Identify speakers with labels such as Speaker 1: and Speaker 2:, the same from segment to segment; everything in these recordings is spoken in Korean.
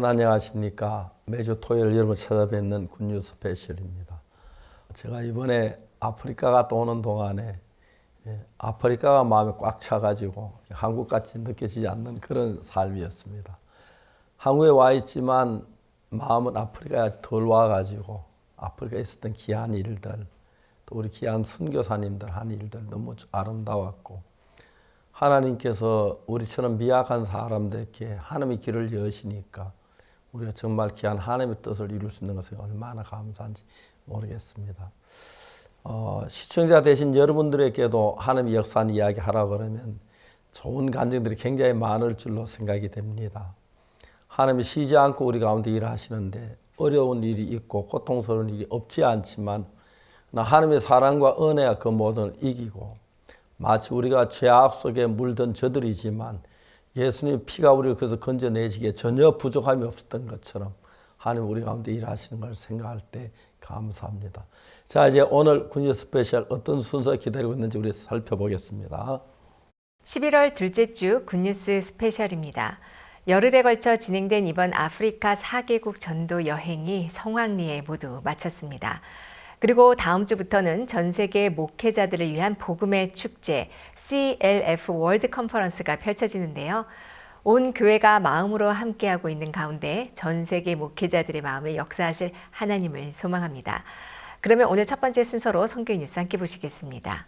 Speaker 1: 여러분 안녕하십니까. 매주 토요일 여러분 찾아뵙는 굿뉴스 스페셜입니다. 제가 이번에 아프리카 갔다 오는 동안에 아프리카가 마음에 꽉 차가지고 한국같이 느껴지지 않는 그런 삶이었습니다. 한국에 와 있지만 마음은 아프리카에 아직 덜 와가지고 아프리카에 있었던 귀한 일들, 또 우리 귀한 선교사님들 한 일들 너무 아름다웠고, 하나님께서 우리처럼 미약한 사람들에게 하나님의 길을 여시니까 우리가 정말 귀한 하나님의 뜻을 이룰 수 있는 것이 얼마나 감사한지 모르겠습니다. 시청자 되신 여러분들에게도 하나님의 역사한 이야기 하라고 그러면 좋은 감정들이 굉장히 많을 줄로 생각이 됩니다. 하나님이 쉬지 않고 우리 가운데 일하시는데 어려운 일이 있고 고통스러운 일이 없지 않지만 하나님의 사랑과 은혜가 그 모든 걸 이기고, 마치 우리가 죄악 속에 물든 저들이지만 예수님의 피가 우리를 그래서 건져내시기에 전혀 부족함이 없었던 것처럼 하나님 우리 가운데 일하시는 걸 생각할 때 감사합니다. 자, 이제 오늘 굿뉴스 스페셜 어떤 순서 기다리고 있는지 우리 살펴보겠습니다.
Speaker 2: 11월 둘째 주 굿뉴스 스페셜입니다. 열흘에 걸쳐 진행된 이번 아프리카 4개국 전도 여행이 성황리에 모두 마쳤습니다. 그리고 다음 주부터는 전 세계 목회자들을 위한 복음의 축제 CLF 월드 컨퍼런스가 펼쳐지는데요. 온 교회가 마음으로 함께하고 있는 가운데 전 세계 목회자들의 마음에 역사하실 하나님을 소망합니다. 그러면 오늘 첫 번째 순서로 선교의 뉴스 함께 보시겠습니다.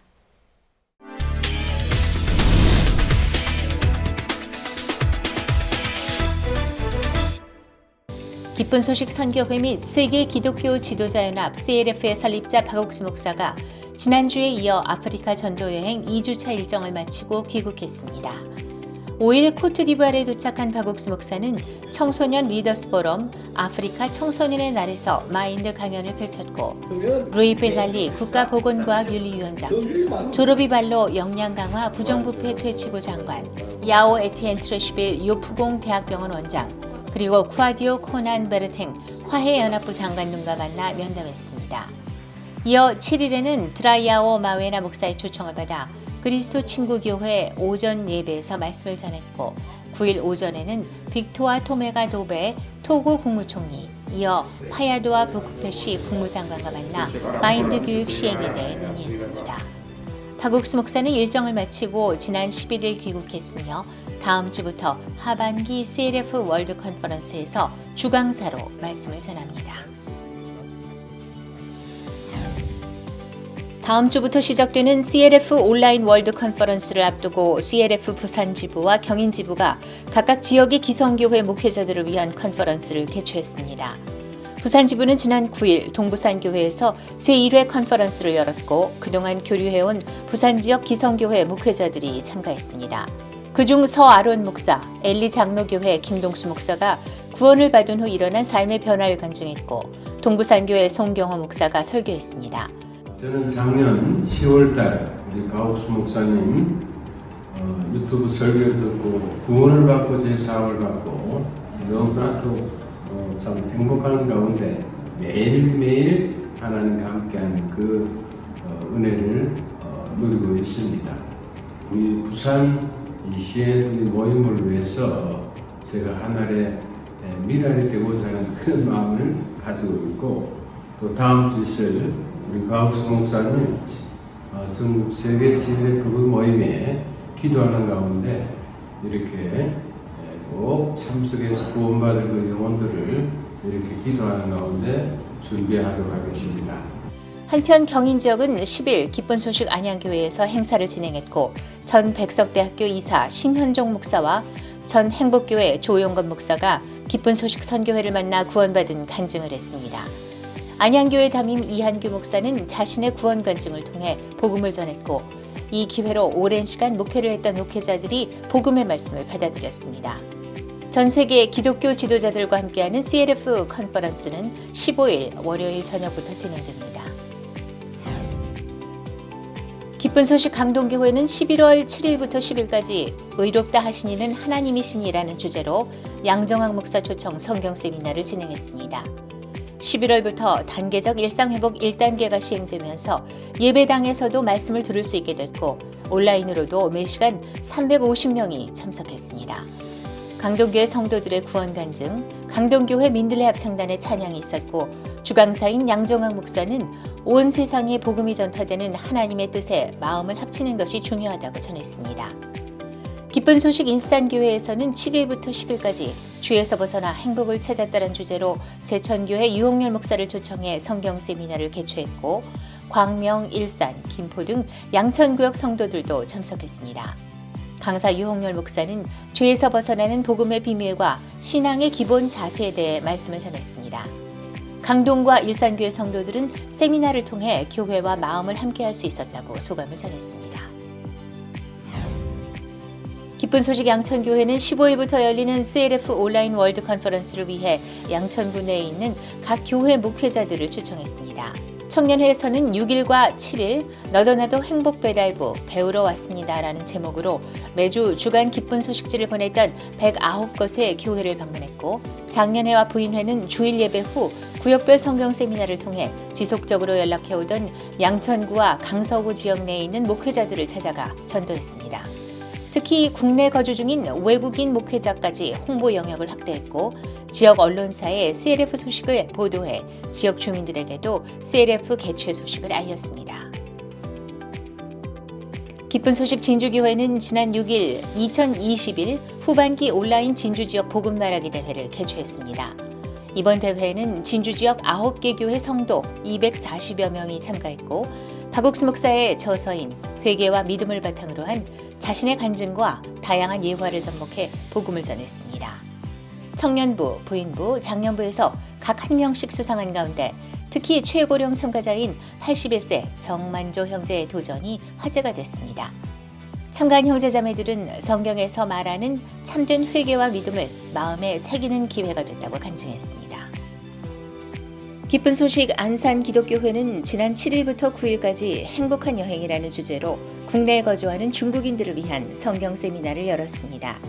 Speaker 3: 기쁜 소식 선교회 및 세계 기독교 지도자연합 CLF의 설립자 박옥수 목사가 지난주에 이어 아프리카 전도여행 2주차 일정을 마치고 귀국했습니다. 5일 코트디부아르에 도착한 박옥수 목사는 청소년 리더스 포럼 아프리카 청소년의 날에서 마인드 강연을 펼쳤고, 루이 베달리 국가보건과학윤리위원장, 조로비 발로 역량 강화 부정부패 퇴치부 장관, 야오 에티엔 트레시빌 요프공 대학병원 원장, 그리고 쿠아디오 코난 베르탱 화해연합부 장관 등과 만나 면담했습니다. 이어 7일에는 드라이아오 마웨나 목사의 초청을 받아 그리스도 친구교회 오전 예배에서 말씀을 전했고, 9일 오전에는 빅토아 토메가 도베 토고 국무총리, 이어 파야도아 부쿠페시 국무장관과 만나 마인드 교육 시행에 대해 논의했습니다. 박옥수 목사는 일정을 마치고 지난 11일 귀국했으며 다음 주부터 하반기 CLF 월드 컨퍼런스에서 주강사로 말씀을 전합니다. 다음 주부터 시작되는 CLF 온라인 월드 컨퍼런스를 앞두고 CLF 부산 지부와 경인 지부가 각각 지역의 기성교회 목회자들을 위한 컨퍼런스를 개최했습니다. 부산 지부는 지난 9일 동부산교회에서 제1회 컨퍼런스를 열었고, 그동안 교류해온 부산 지역 기성교회 목회자들이 참가했습니다. 그중 서아론 목사, 엘리 장로교회 김동수 목사가 구원을 받은 후 일어난 삶의 변화를 간증했고, 동부산교회 송경호 목사가 설교했습니다.
Speaker 4: 저는 작년 10월달 우리 박옥수 목사님 유튜브 설교를 듣고 구원을 받고 제4을 받고 너무나도 참 행복한 가운데 매일매일 하나님과 함께하는 그 은혜를 누리고 있습니다. 우리 부산 이 CLF 모임을 위해서 제가 하나의 미랄이 되고자 하는 그런 마음을 가지고 있고, 또 다음 주 있을 우리 박옥수 목사님 전국 세계 CLF 모임에 기도하는 가운데 이렇게 꼭 참석해서 구원받을 그 영혼들을 이렇게 기도하는 가운데 준비하도록 하겠습니다.
Speaker 3: 한편 경인 지역은 10일 기쁜 소식 안양교회에서 행사를 진행했고, 전 백석대학교 이사 신현종 목사와 전 행복교회 조용건 목사가 기쁜 소식 선교회를 만나 구원받은 간증을 했습니다. 안양교회 담임 이한규 목사는 자신의 구원 간증을 통해 복음을 전했고, 이 기회로 오랜 시간 목회를 했던 목회자들이 복음의 말씀을 받아들였습니다. 전 세계 기독교 지도자들과 함께하는 CLF 컨퍼런스는 15일 월요일 저녁부터 진행됩니다. 기쁜 소식 강동교회는 11월 7일부터 10일까지 의롭다 하신 이는 하나님이시니라는 주제로 양정학 목사 초청 성경 세미나를 진행했습니다. 11월부터 단계적 일상회복 1단계가 시행되면서 예배당에서도 말씀을 들을 수 있게 됐고, 온라인으로도 매시간 350명이 참석했습니다. 강동교회 성도들의 구원 간증, 강동교회 민들레 합창단의 찬양이 있었고 주강사인 양정학 목사는 온 세상에 복음이 전파되는 하나님의 뜻에 마음을 합치는 것이 중요하다고 전했습니다. 기쁜 소식 일산교회에서는 7일부터 10일까지 죄에서 벗어나 행복을 찾았다는 주제로 제천교회 유홍렬 목사를 초청해 성경 세미나를 개최했고 광명, 일산, 김포 등 양천구역 성도들도 참석했습니다. 강사 유홍렬 목사는 죄에서 벗어나는 복음의 비밀과 신앙의 기본 자세에 대해 말씀을 전했습니다. 강동과 일산교회 성도들은 세미나를 통해 교회와 마음을 함께할 수 있었다고 소감을 전했습니다. 기쁜 소식 양천교회는 15일부터 열리는 CLF 온라인 월드 컨퍼런스를 위해 양천구 내에 있는 각 교회 목회자들을 초청했습니다. 청년회에서는 6일과 7일 너도 나도 행복배달부 배우러 왔습니다라는 제목으로 매주 주간 기쁜 소식지를 보냈던 109곳의 교회를 방문했고 작년회와 부인회는 주일 예배 후 구역별 성경 세미나를 통해 지속적으로 연락해오던 양천구와 강서구 지역 내에 있는 목회자들을 찾아가 전도했습니다. 특히 국내 거주 중인 외국인 목회자까지 홍보 영역을 확대했고 지역 언론사에 CLF 소식을 보도해 지역 주민들에게도 CLF 개최 소식을 알렸습니다. 기쁜 소식 진주교회는 지난 6일 2021 후반기 온라인 진주지역 복음 말하기 대회를 개최했습니다. 이번 대회에는 진주지역 9개 교회 성도 240여 명이 참가했고 박옥수 목사의 저서인 회개와 믿음을 바탕으로 한 자신의 간증과 다양한 예화를 접목해 복음을 전했습니다. 청년부, 부인부, 장년부에서 각 1명씩 수상한 가운데 특히 최고령 참가자인 81세 정만조 형제의 도전이 화제가 됐습니다. 참가한 형제자매들은 성경에서 말하는 참된 회개와 믿음을 마음에 새기는 기회가 됐다고 간증했습니다. 기쁜 소식 안산기독교회는 지난 7일부터 9일까지 행복한 여행이라는 주제로 국내에 거주하는 중국인들을 위한 성경 세미나를 열었습니다.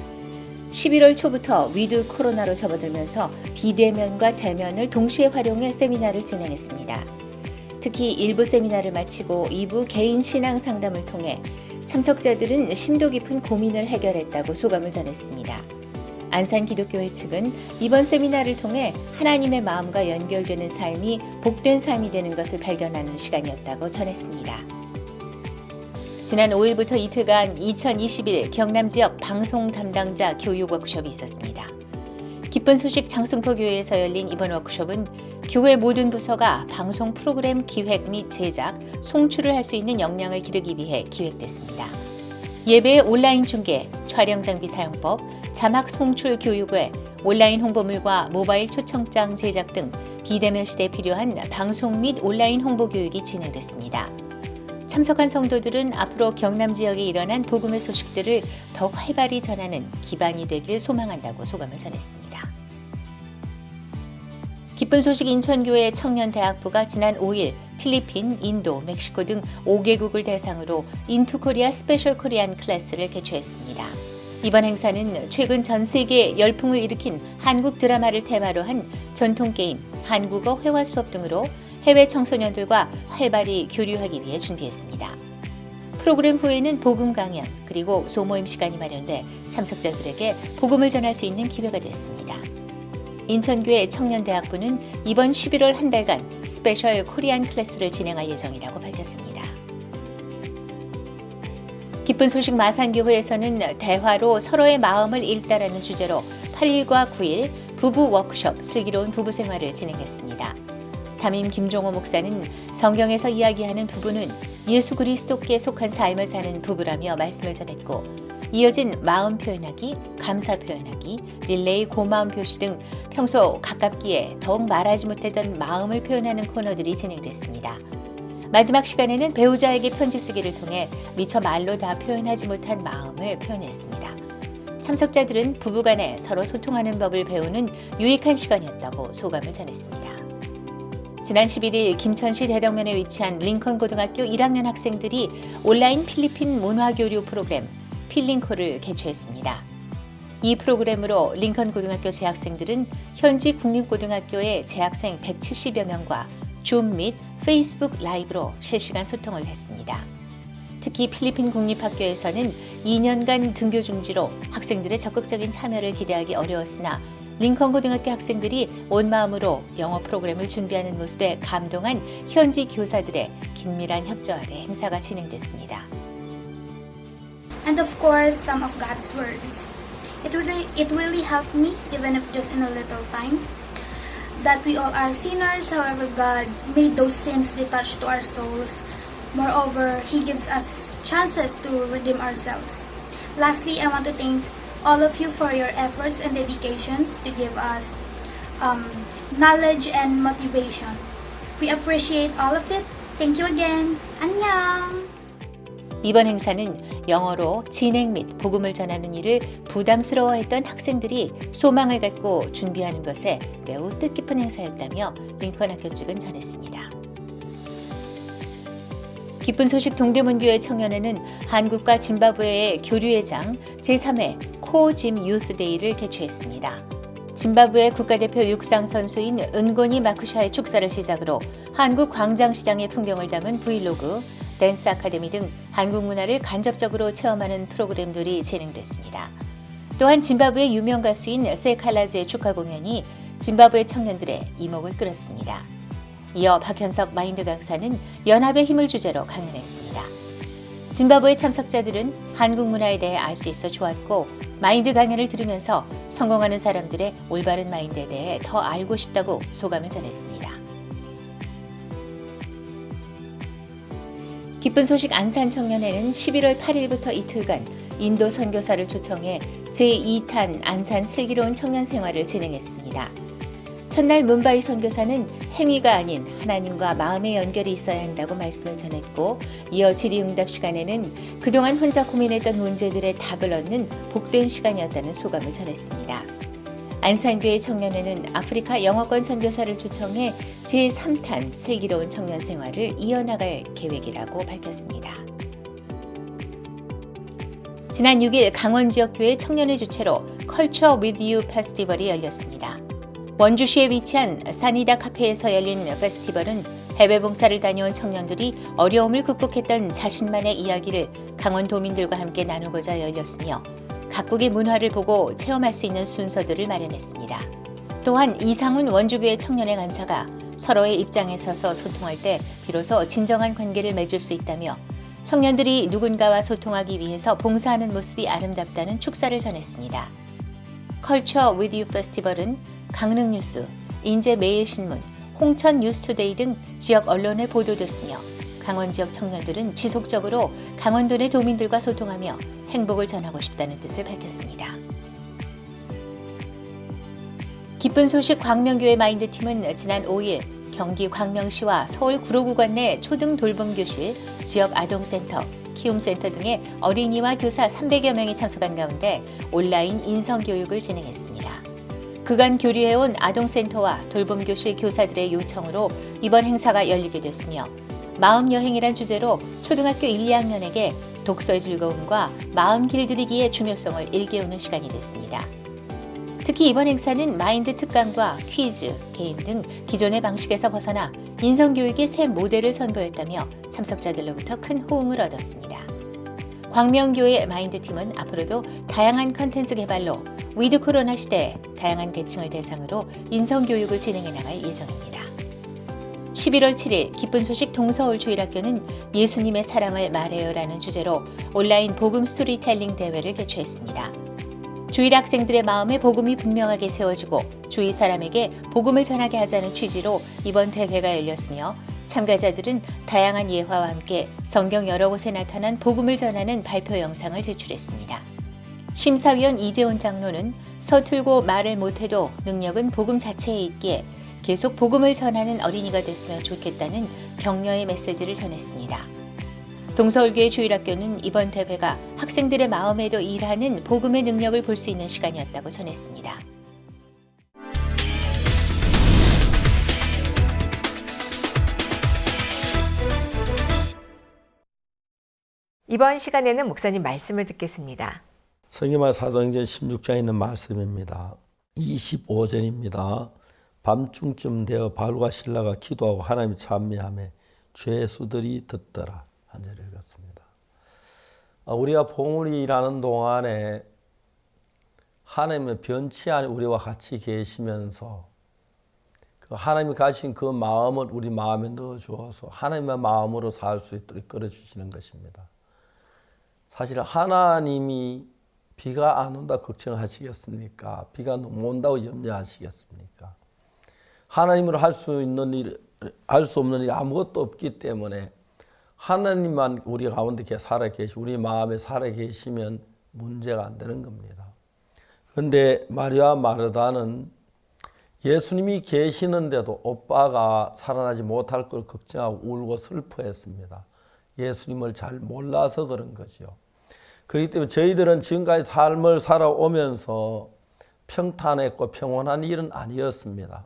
Speaker 3: 11월 초부터 위드 코로나로 접어들면서 비대면과 대면을 동시에 활용해 세미나를 진행했습니다. 특히 1부 세미나를 마치고 2부 개인 신앙 상담을 통해 참석자들은 심도 깊은 고민을 해결했다고 소감을 전했습니다. 안산기독교회 측은 이번 세미나를 통해 하나님의 마음과 연결되는 삶이 복된 삶이 되는 것을 발견하는 시간이었다고 전했습니다. 지난 5일부터 이틀간 2021 경남 지역 방송 담당자 교육 워크숍이 있었습니다. 기쁜 소식 장승포교회에서 열린 이번 워크숍은 교회 모든 부서가 방송 프로그램 기획 및 제작, 송출을 할 수 있는 역량을 기르기 위해 기획됐습니다. 예배의 온라인 중계, 촬영 장비 사용법, 자막 송출 교육외 온라인 홍보물과 모바일 초청장 제작 등 비대면 시대에 필요한 방송 및 온라인 홍보 교육이 진행됐습니다. 참석한 성도들은 앞으로 경남 지역에 일어난 복음의 소식들을 더욱 활발히 전하는 기반이 되길 소망한다고 소감을 전했습니다. 기쁜 소식 인천교회 청년대학부가 지난 5일 필리핀, 인도, 멕시코 등 5개국을 대상으로 인투 코리아 스페셜 코리안 클래스를 개최했습니다. 이번 행사는 최근 전 세계에 열풍을 일으킨 한국 드라마를 테마로 한 전통 게임, 한국어 회화 수업 등으로 해외 청소년들과 활발히 교류하기 위해 준비했습니다. 프로그램 후에는 복음 강연 그리고 소모임 시간이 마련돼 참석자들에게 복음을 전할 수 있는 기회가 됐습니다. 인천교회 청년대학부는 이번 11월 한 달간 스페셜 코리안 클래스를 진행할 예정이라고 밝혔습니다. 기쁜 소식 마산교회에서는 대화로 서로의 마음을 읽다라는 주제로 8일과 9일 부부 워크숍 슬기로운 부부 생활을 진행했습니다. 담임 김종호 목사는 성경에서 이야기하는 부부는 예수 그리스도께 속한 삶을 사는 부부라며 말씀을 전했고 이어진 마음 표현하기, 감사 표현하기, 릴레이 고마움 표시 등 평소 가깝기에 더욱 말하지 못했던 마음을 표현하는 코너들이 진행됐습니다. 마지막 시간에는 배우자에게 편지 쓰기를 통해 미처 말로 다 표현하지 못한 마음을 표현했습니다. 참석자들은 부부간에 서로 소통하는 법을 배우는 유익한 시간이었다고 소감을 전했습니다. 지난 11일 김천시 대덕면에 위치한 링컨 고등학교 1학년 학생들이 온라인 필리핀 문화교류 프로그램 필링코를 개최했습니다. 이 프로그램으로 링컨 고등학교 재학생들은 현지 국립고등학교의 재학생 170여 명과 줌 및 페이스북 라이브로 실시간 소통을 했습니다. 특히 필리핀 국립학교에서는 2년간 등교 중지로 학생들의 적극적인 참여를 기대하기 어려웠으나 링컨 고등학교 학생들이 온 마음으로 영어 프로그램을 준비하는 모습에 감동한 현지 교사들의 긴밀한 협조 아래 행사가 진행됐습니다.
Speaker 5: And of course, some of God's words. It really helped me, even if just in a little time, that we all are sinners. However, God made those sins detached to our souls. Moreover, He gives us chances to redeem ourselves. Lastly, I want to thank all of you for your efforts and dedications to give us knowledge and motivation. We appreciate all of it. Thank you again. 안녕.
Speaker 3: 이번 행사는 영어로 진행 및 복음을 전하는 일을 부담스러워했던 학생들이 소망을 갖고 준비하는 것에 매우 뜻깊은 행사였다며 링컨 학교 측은 전했습니다. 기쁜 소식 동대문교회 청년회는 한국과 짐바브웨의 교류회장 제3회 코짐 유스데이를 개최했습니다. 짐바브웨 국가대표 육상 선수인 은고니 마쿠샤의 축사를 시작으로 한국 광장시장의 풍경을 담은 브이로그, 댄스 아카데미 등 한국 문화를 간접적으로 체험하는 프로그램들이 진행됐습니다. 또한 짐바브웨 유명 가수인 세칼라즈의 축하 공연이 짐바브웨 청년들의 이목을 끌었습니다. 이어 박현석 마인드 강사는 연합의 힘을 주제로 강연했습니다. 짐바브웨 참석자들은 한국 문화에 대해 알 수 있어 좋았고 마인드 강연을 들으면서 성공하는 사람들의 올바른 마인드에 대해 더 알고 싶다고 소감을 전했습니다. 기쁜 소식 안산 청년회는 11월 8일부터 이틀간 인도 선교사를 초청해 제2탄 안산 슬기로운 청년 생활을 진행했습니다. 첫날 문바이 선교사는 행위가 아닌 하나님과 마음의 연결이 있어야 한다고 말씀을 전했고 이어 질의응답 시간에는 그동안 혼자 고민했던 문제들의 답을 얻는 복된 시간이었다는 소감을 전했습니다. 안산교회 청년회는 아프리카 영어권 선교사를 초청해 제3탄 슬기로운 청년 생활을 이어나갈 계획이라고 밝혔습니다. 지난 6일 강원 지역교회 청년회 주최로 컬처 with you 페스티벌이 열렸습니다. 원주시에 위치한 사니다 카페에서 열린 페스티벌은 해외 봉사를 다녀온 청년들이 어려움을 극복했던 자신만의 이야기를 강원도민들과 함께 나누고자 열렸으며 각국의 문화를 보고 체험할 수 있는 순서들을 마련했습니다. 또한 이상훈 원주교회 청년회 간사가 서로의 입장에 서서 소통할 때 비로소 진정한 관계를 맺을 수 있다며 청년들이 누군가와 소통하기 위해서 봉사하는 모습이 아름답다는 축사를 전했습니다. 컬처 with you 페스티벌은 강릉뉴스, 인제매일신문, 홍천뉴스투데이 등 지역 언론에 보도됐으며 강원 지역 청년들은 지속적으로 강원도 내 도민들과 소통하며 행복을 전하고 싶다는 뜻을 밝혔습니다. 기쁜 소식 광명교회 마인드팀은 지난 5일 경기 광명시와 서울 구로구간 내 초등 돌봄교실, 지역 아동센터, 키움센터 등의 어린이와 교사 300여 명이 참석한 가운데 온라인 인성교육을 진행했습니다. 그간 교류해온 아동센터와 돌봄교실 교사들의 요청으로 이번 행사가 열리게 됐으며 마음여행이란 주제로 초등학교 1, 2학년에게 독서의 즐거움과 마음 길들이기의 중요성을 일깨우는 시간이 됐습니다. 특히 이번 행사는 마인드 특강과 퀴즈, 게임 등 기존의 방식에서 벗어나 인성교육의 새 모델을 선보였다며 참석자들로부터 큰 호응을 얻었습니다. 광명교회 마인드팀은 앞으로도 다양한 컨텐츠 개발로 위드 코로나 시대에 다양한 계층을 대상으로 인성교육을 진행해 나갈 예정입니다. 11월 7일 기쁜 소식 동서울 주일학교는 예수님의 사랑을 말해요라는 주제로 온라인 복음 스토리텔링 대회를 개최했습니다. 주일 학생들의 마음에 복음이 분명하게 세워지고 주위 사람에게 복음을 전하게 하자는 취지로 이번 대회가 열렸으며 참가자들은 다양한 예화와 함께 성경 여러 곳에 나타난 복음을 전하는 발표 영상을 제출했습니다. 심사위원 이재원 장로는 서툴고 말을 못해도 능력은 복음 자체에 있기에 계속 복음을 전하는 어린이가 됐으면 좋겠다는 격려의 메시지를 전했습니다. 동서울교회 주일학교는 이번 대회가 학생들의 마음에도 일하는 복음의 능력을 볼 수 있는 시간이었다고 전했습니다.
Speaker 2: 이번 시간에는 목사님 말씀을 듣겠습니다.
Speaker 1: 성경말 사도행전 16장에 있는 말씀입니다. 25절입니다. 밤중쯤 되어 바울과 실라가 기도하고 하나님을 찬미하며 죄수들이 듣더라. 한 절 읽었습니다. 우리가 봉우리 일하는 동안에 하나님의 변치 않은 우리와 같이 계시면서 그 하나님이 가신 그 마음을 우리 마음에 넣어주어서 하나님의 마음으로 살 수 있도록 이끌어주시는 것입니다. 사실 하나님이 비가 안 온다 걱정하시겠습니까? 비가 너무 온다고 염려하시겠습니까? 하나님으로 할 수 있는 일, 할 수 없는 일이 아무것도 없기 때문에 하나님만 우리 가운데 살아 계시고 우리 마음에 살아 계시면 문제가 안 되는 겁니다. 그런데 마리아 마르다는 예수님이 계시는데도 오빠가 살아나지 못할 걸 걱정하고 울고 슬퍼했습니다. 예수님을 잘 몰라서 그런 거죠. 그렇기 때문에 저희들은 지금까지 삶을 살아오면서 평탄했고 평온한 일은 아니었습니다.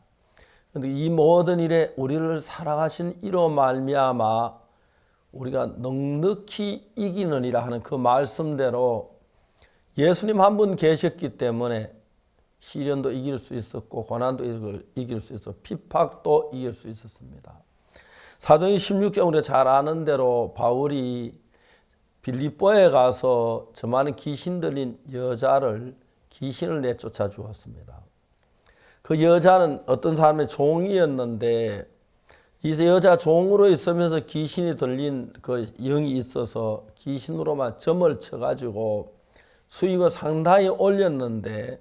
Speaker 1: 그런데 이 모든 일에 우리를 사랑하신 이로 말미암아 우리가 넉넉히 이기느니라 하는 그 말씀대로 예수님 한 분 계셨기 때문에 시련도 이길 수 있었고 고난도 이길 수 있었고 핍박도 이길 수 있었습니다. 사도행 16장 우리가 잘 아는 대로 바울이 빌립보에 가서 저 많은 귀신 들린 귀신을 내쫓아 주었습니다. 그 여자는 어떤 사람의 종이었는데 이 여자 종으로 있으면서 귀신이 들린 그 영이 있어서 귀신으로만 점을 쳐가지고 수익을 상당히 올렸는데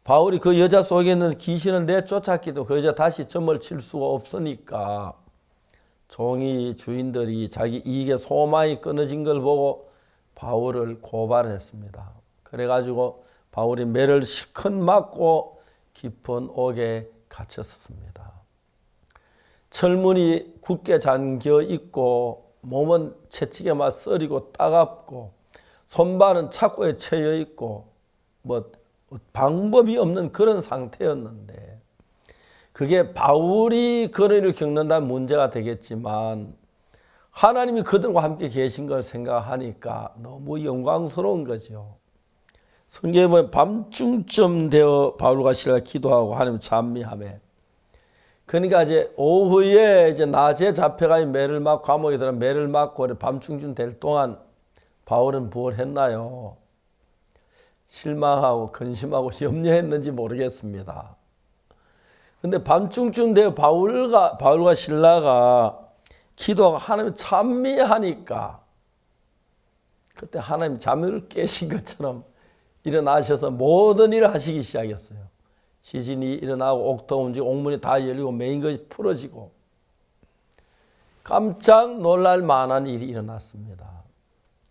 Speaker 1: 바울이 그 여자 속에 있는 귀신을 내쫓았기도 그 여자 다시 점을 칠 수가 없으니까 종이 주인들이 자기 이익에 소망이 끊어진 걸 보고 바울을 고발했습니다. 그래가지고 바울이 매를 실컷 맞고 깊은 옥에 갇혔습니다. 철문이 굳게 잠겨 있고 몸은 채찍에 맞 썰이고 따갑고 손발은 착고에 채여 있고 방법이 없는 그런 상태였는데 그게 바울이 그런 일을 겪는다면 문제가 되겠지만 하나님이 그들과 함께 계신 걸 생각하니까 너무 영광스러운 거죠. 성경에 보면 밤중쯤 되어 바울과 시라가 기도하고 하나님 찬미하며 그러니까 이제 오후에 이제 낮에 잡혀가 매를 맞고 감옥에 들어 매를 맞고 밤중쯤 될 동안 바울은 뭘 했나요? 실망하고 근심하고 염려했는지 모르겠습니다. 근데 밤중쯤 되어 바울과 실라가 기도하고 하나님 찬미하니까 그때 하나님 잠을 깨신 것처럼 일어나셔서 모든 일을 하시기 시작했어요. 지진이 일어나고 옥토 움직이고 옥문이 다 열리고 메인 것이 풀어지고 깜짝 놀랄 만한 일이 일어났습니다.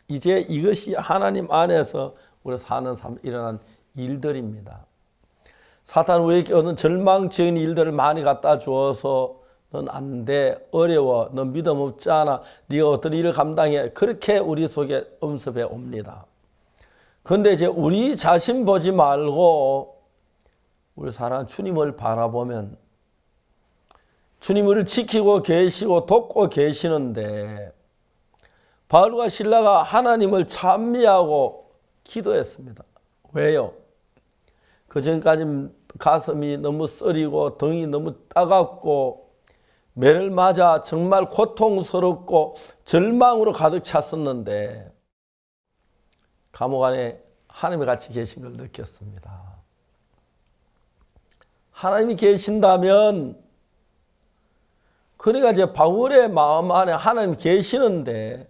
Speaker 1: 이제 이것이 하나님 안에서 우리가 사는 삶 일어난 일들입니다. 사탄 우리에게 어떤 절망적인 일들을 많이 갖다 주어서 넌 안 돼, 어려워, 넌 믿음 없지 않아, 네가 어떤 일을 감당해 그렇게 우리 속에 엄습해 옵니다. 그런데 이제 우리 자신 보지 말고 우리 사랑하는 주님을 바라보면 주님 우리를 지키고 계시고 돕고 계시는데 바울과 실라가 하나님을 찬미하고 기도했습니다. 왜요? 그전까지 가슴이 너무 쓰리고 등이 너무 따갑고 매를 맞아 정말 고통스럽고 절망으로 가득 찼었는데 감옥 안에 하나님이 같이 계신 걸 느꼈습니다. 하나님이 계신다면 그러니까 이제 바울의 마음 안에 하나님 계시는데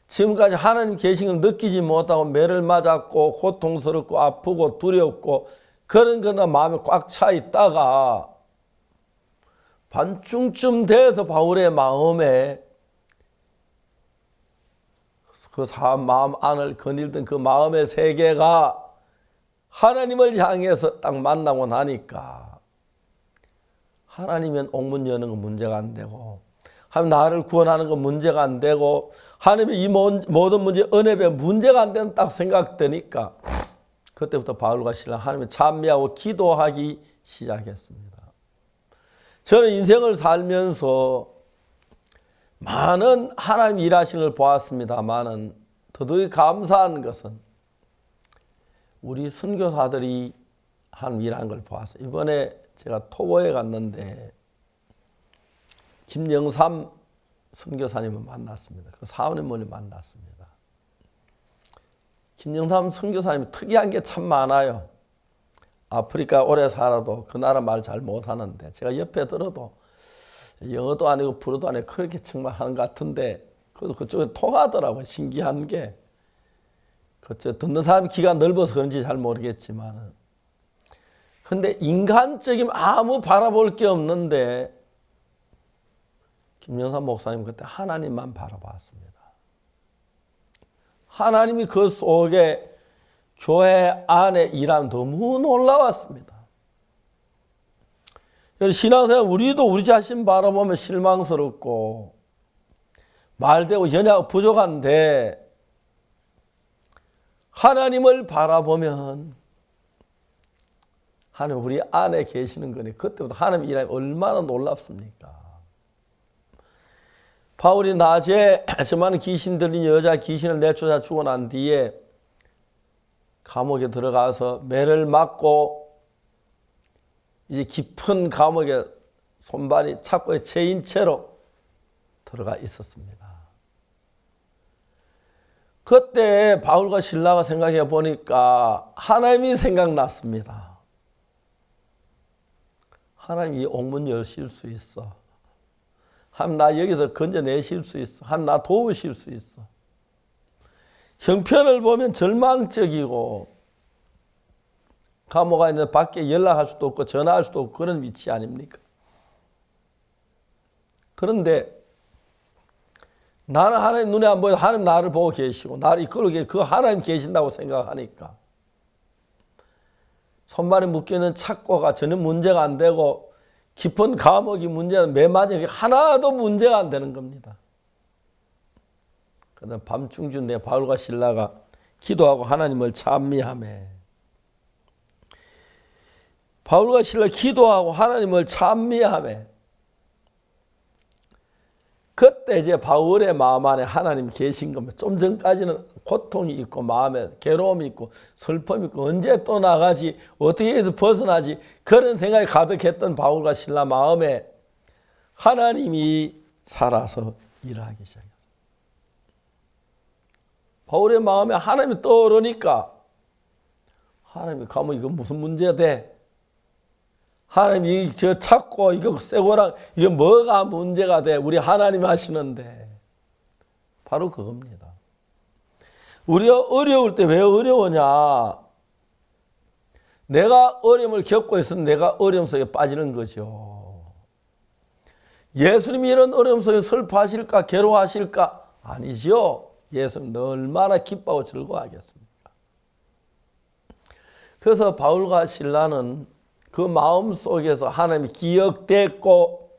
Speaker 1: 지금까지 하나님 계신 걸 느끼지 못하고 매를 맞았고 고통스럽고 아프고 두렵고 그런 거나 마음에 꽉 차 있다가 반중쯤 돼서 바울의 마음에 그 마음 안을 거닐던 그 마음의 세계가 하나님을 향해서 딱 만나고 나니까 하나님은 옥문 여는 건 문제가 안 되고 하나님 나를 구원하는 건 문제가 안 되고 하나님의 이 모든 문제 은혜에 문제가 안 되는 딱 생각되니까 그때부터 바울과 실라 하나님을 찬미하고 기도하기 시작했습니다. 저는 인생을 살면서 많은 하나님 일하시는 걸 보았습니다만은 더더욱 감사한 것은 우리 선교사들이 하나님 일하는 걸 보았어요. 이번에 제가 토보에 갔는데 김영삼 선교사님을 만났습니다. 그 사모님을 만났습니다. 김영삼 선교사님이 특이한 게 참 많아요. 아프리카 오래 살아도 그 나라 말 잘 못하는데 제가 옆에 들어도 영어도 아니고 불어도 아니고 그렇게 정말 하는 것 같은데 그래도 그쪽에 통하더라고요. 신기한 게. 그저 듣는 사람이 귀가 넓어서 그런지 잘 모르겠지만 근데 인간적인 아무 바라볼 게 없는데 김영삼 목사님 그때 하나님만 바라봤습니다. 하나님이 그 속에 교회 안에 일하면 너무 놀라웠습니다. 신앙생활 우리도 우리 자신 바라보면 실망스럽고 말되고 연약 부족한데 하나님을 바라보면 하나님 우리 안에 계시는 거니 그때부터 하나님 일하면 얼마나 놀랍습니까? 바울이 낮에 저만한 귀신 들린 여자 귀신을 내쫓아 주고 난 뒤에 감옥에 들어가서 매를 맞고 이제 깊은 감옥에 손발이 착고에 채인 채로 들어가 있었습니다. 그때 바울과 실라가 생각해 보니까 하나님이 생각났습니다. 하나님 이 옥문 여실 수 있어. 하나님 나 여기서 건져내실 수 있어. 하나님 나 도우실 수 있어. 형편을 보면 절망적이고 감옥에 있는 밖에 연락할 수도 없고 전화할 수도 없고 그런 위치 아닙니까? 그런데 나는 하나님 눈에 안 보여도 하나님 나를 보고 계시고 나를 이끌고 그 하나님 계신다고 생각하니까 손발에 묶여있는 착고가 전혀 문제가 안 되고 깊은 감옥이 문제가 매 맞은 게 하나도 문제가 안 되는 겁니다. 그다음 밤중쯤 내 바울과 실라가 기도하고 하나님을 찬미하며 바울과 실라 기도하고 하나님을 찬미하며 그때 이제 바울의 마음 안에 하나님 계신 겁니다. 좀 전까지는 고통이 있고 마음에 괴로움이 있고 슬픔이 있고 언제 또 나가지 어떻게 해서 벗어나지 그런 생각이 가득했던 바울과 실라 마음에 하나님이 살아서 일하기 시작했어요. 바울의 마음에 하나님이 떠오르니까 하나님이 가면 이거 무슨 문제야 돼? 하나님이 저 찾고 이거 쇠고랑 이거 뭐가 문제가 돼? 우리 하나님 하시는데 바로 그겁니다. 우리가 어려울 때 왜 어려우냐? 내가 어려움을 겪고 있으면 내가 어려움 속에 빠지는 거죠. 예수님이 이런 어려움 속에 슬퍼하실까 괴로워하실까? 아니죠. 예수님 얼마나 기뻐하고 즐거워하겠습니까? 그래서 바울과 실라는 그 마음 속에서 하나님이 기억됐고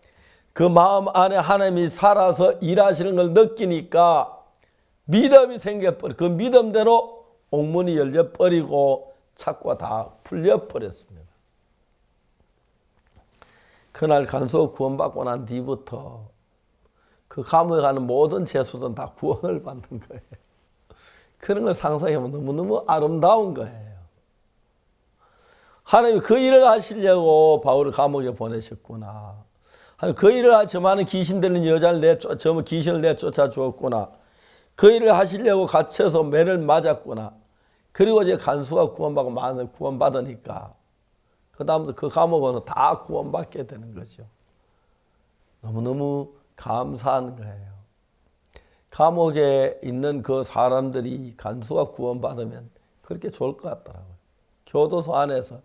Speaker 1: 그 마음 안에 하나님이 살아서 일하시는 걸 느끼니까 믿음이 생겨버려. 그 믿음대로 옥문이 열려버리고 착고가 다 풀려버렸습니다. 그날 간수 구원받고 난 뒤부터 그 감옥에 가는 모든 죄수들은 다 구원을 받는 거예요. 그런 걸 상상하면 너무너무 아름다운 거예요. 하나님이 그 일을 하시려고 바울을 감옥에 보내셨구나. 그 일을 하지 많은 귀신 들린 여자를 귀신을 내쫓아 주었구나. 그 일을 하시려고 갇혀서 매를 맞았구나. 그리고 이제 간수가 구원받고 만성 구원받으니까 그 다음부터 그 감옥은 다 구원받게 되는 거죠. 너무너무 감사한 거예요. 감옥에 있는 그 사람들이 간수가 구원받으면 그렇게 좋을 것 같더라고요. 교도소 안에서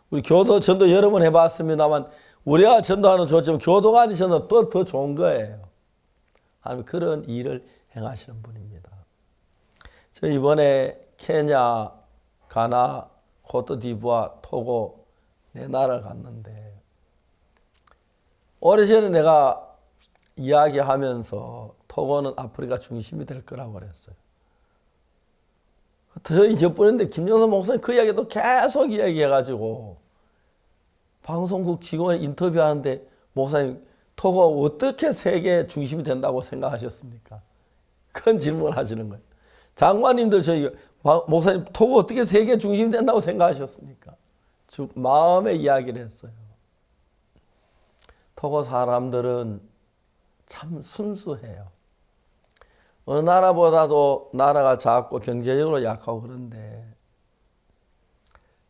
Speaker 1: 우리 교도 전도 여러 번 해봤습니다만 우리가 전도하는 좋지만 교도가 아닌 전도 더 좋은 거예요. 하나님 그런 일을 행하시는 분입니다. 저 이번에 케냐, 가나, 코트디부아, 토고 네 나라를 갔는데 오래전에 내가 이야기하면서 토고는 아프리카 중심이 될 거라고 그랬어요. 더 잊어버렸는데 김영선 목사님 그 이야기도 계속 이야기해가지고 방송국 직원을 인터뷰하는데 목사님 토고 어떻게 세계 중심이 된다고 생각하셨습니까? 그런 질문을 하시는 거예요. 장관님들 저희 목사님 토고 어떻게 세계 중심이 된다고 생각하셨습니까? 즉 마음의 이야기를 했어요. 토고 사람들은 참 순수해요. 어느 나라보다도 나라가 작고 경제적으로 약하고 그런데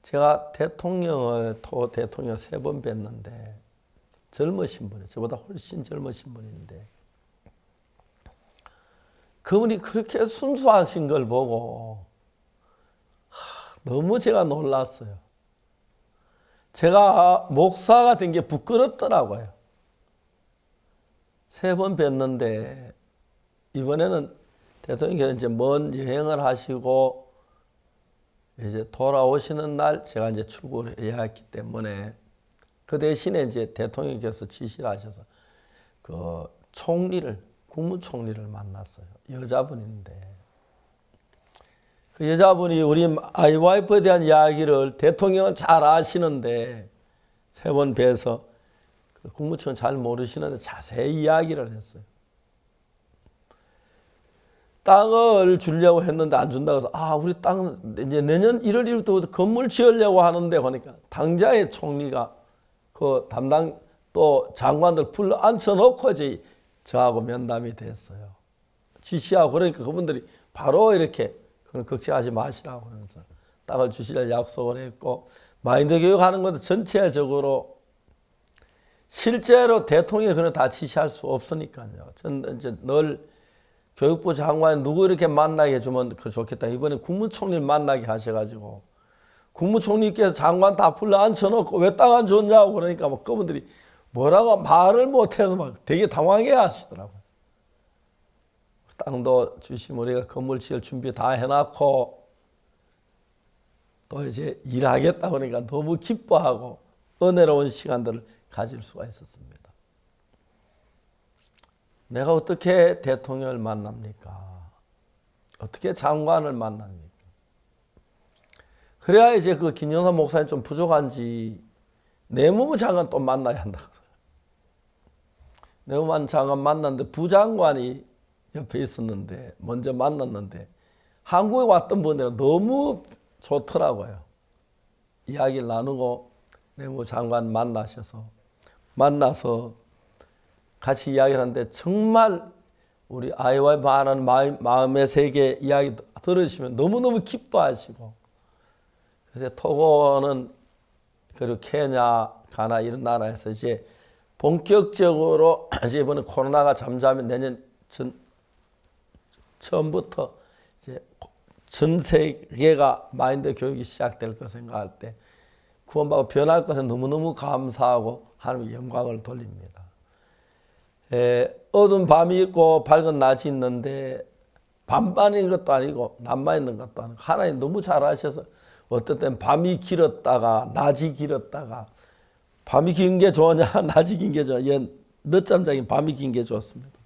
Speaker 1: 제가 대통령을 대통령 3번 뵀는데 젊으신 분이 저보다 훨씬 젊으신 분인데 그분이 그렇게 순수하신 걸 보고 너무 제가 놀랐어요. 제가 목사가 된 게 부끄럽더라고요. 3번 뵀는데 이번에는 대통령께서 이제 먼 여행을 하시고 이제 돌아오시는 날 제가 이제 출국을 해야 했기 때문에 그 대신에 이제 대통령께서 지시를 하셔서 그 총리를, 국무총리를 만났어요. 여자분인데 그 여자분이 우리 아이 와이프에 대한 이야기를 대통령은 잘 아시는데 3번 뵈서 그 국무총리 잘 모르시는데 자세히 이야기를 했어요. 땅을 주려고 했는데 안 준다고 해서 우리 땅 이제 내년 1월 1일부터 건물 지으려고 하는데 그러니까 당자의 총리가 그 담당 또 장관들 불러 앉혀놓고 이제 저하고 면담이 됐어요. 지시하고 그러니까 그분들이 바로 이렇게 그건 걱정하지 마시라고 그러면서 땅을 주시려 약속을 했고 마인드 교육하는 것도 전체적으로 실제로 대통령이 그런 다 지시할 수 없으니까요. 저는 이제 늘 교육부 장관이 누구 이렇게 만나게 해주면 좋겠다. 이번에 국무총리를 만나게 하셔가지고 국무총리께서 장관 다 불러 앉혀놓고 왜 땅 안 줬냐고 그러니까 막 그분들이 뭐라고 말을 못해서 막 되게 당황해 하시더라고요. 땅도 주시면 우리가 건물 지을 준비 다 해놨고 또 이제 일하겠다 그러니까 너무 기뻐하고 은혜로운 시간들을 가질 수가 있었습니다. 내가 어떻게 대통령을 만납니까? 어떻게 장관을 만납니까? 그래야 이제 그 김영삼 목사님 좀 부족한지 내무부 장관 또 만나야 한다. 내무부 장관 만났는데 부장관이 옆에 있었는데 먼저 만났는데 한국에 왔던 분들은 너무 좋더라고요. 이야기를 나누고 내무부 장관 만나서 같이 이야기를 하는데 정말 우리 아이와의 많은 마음의 세계 이야기 들으시면 너무너무 기뻐하시고 그래서 토고는 그리고 케냐, 가나 이런 나라에서 이제 본격적으로 이제 이번에 코로나가 잠잠히 내년 처음부터 이제 전 세계가 마인드 교육이 시작될 거 생각할 때 구원받고 변할 것에 너무너무 감사하고 하나님의 영광을 돌립니다. 어두운 밤이 있고 밝은 낮이 있는데 반반인 것도 아니고 남만 있는 것도 아니고 하나님 너무 잘하셔서 어떨 땐 밤이 길었다가 낮이 길었다가 밤이 긴 게 좋으냐 낮이 긴 게 좋으냐 늦잠 자긴 밤이 긴 게 좋습니다.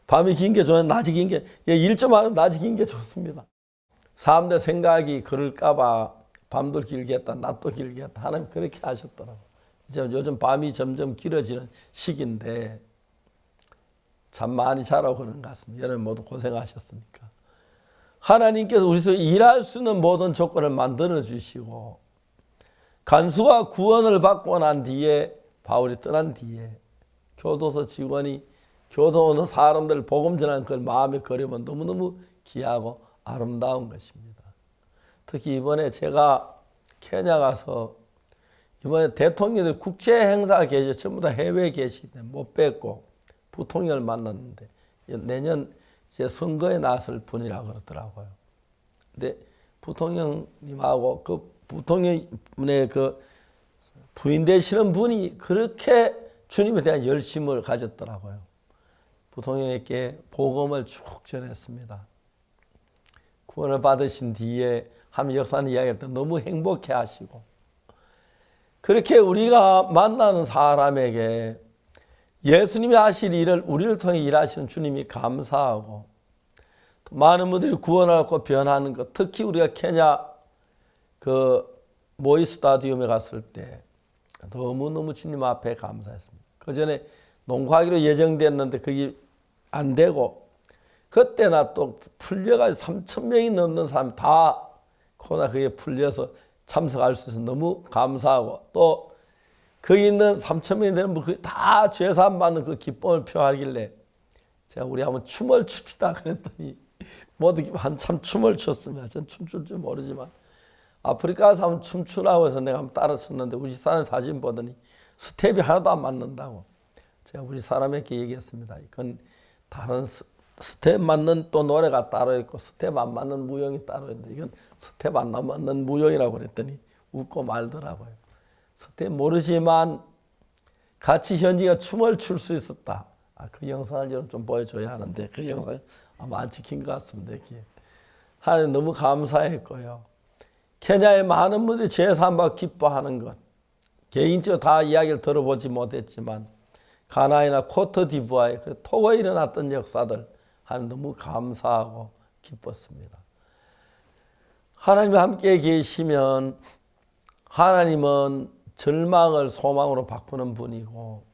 Speaker 1: 밤이 긴 게 좋으냐 낮이 긴 게 일 좀 하면 낮이 긴 게 좋습니다. 사람들 생각이 그럴까 봐 밤도 길게 했다 낮도 길게 했다 하나님 그렇게 하셨더라고요. 이제 요즘 밤이 점점 길어지는 시기인데 잠 많이 자라고 그런 것 같습니다. 여러분 모두 고생하셨으니까. 하나님께서 우리서 일할 수 있는 모든 조건을 만들어 주시고 간수가 구원을 받고 난 뒤에 바울이 떠난 뒤에 교도소 직원이 교도소 사람들 복음 전하는 그 마음의 거리면 너무너무 귀하고 아름다운 것입니다. 특히 이번에 제가 케냐 가서 이번에 대통령들 국제 행사 계셔 전부 다 해외에 계시기 때문에 못 뵙고 부통령을 만났는데 내년 이제 선거에 나설 분이라고 그러더라고요. 근데 부통령님하고 그 부통령의 그 부인 되시는 분이 그렇게 주님에 대한 열심을 가졌더라고요. 부통령에게 복음을 쭉 전했습니다. 구원을 받으신 뒤에 하나님 역사는 이야기할 때 너무 행복해 하시고 그렇게 우리가 만나는 사람에게 예수님이 하실 일을 우리를 통해 일하시는 주님이 감사하고 또 많은 분들이 구원을 얻고 변하는 것 특히 우리가 케냐 그 모이 스타디움에 갔을 때 너무너무 주님 앞에 감사했습니다. 그 전에 농구하기로 예정됐는데 그게 안 되고 그때나 또 풀려가지고 3,000명이 넘는 사람이 다 코로나 그게 풀려서 참석할 수 있어서 너무 감사하고 또 거기 있는 3,000명이 되는 다 죄사함 받는 그 기쁨을 표하길래 제가 우리 한번 춤을 춥시다 그랬더니 모두 한참 춤을 췄습니다. 전 춤출 줄 모르지만 아프리카 가서 한번 춤추라고 해서 내가 한번 따라 췄는데 우리 사람 사진 보더니 스텝이 하나도 안 맞는다고. 제가 우리 사람에게 얘기했습니다. 이건 다른 스텝 맞는 또 노래가 따로 있고 스텝 안 맞는 무용이 따로 있는데 이건 스텝 안 맞는 무용이라고 그랬더니 웃고 말더라고요. 스텝 모르지만 같이 현지가 춤을 출 수 있었다. 그 영상을 좀 보여줘야 하는데 그 영상을 아마 안 찍힌 것 같습니다. 하나님 너무 감사했고요. 케냐의 많은 분들이 제3박 기뻐하는 것 개인적으로 다 이야기를 들어보지 못했지만 가나이나 코트디부아에 토고에 일어났던 역사들 하나님 너무 감사하고 기뻤습니다. 하나님이 함께 계시면 하나님은 절망을 소망으로 바꾸는 분이고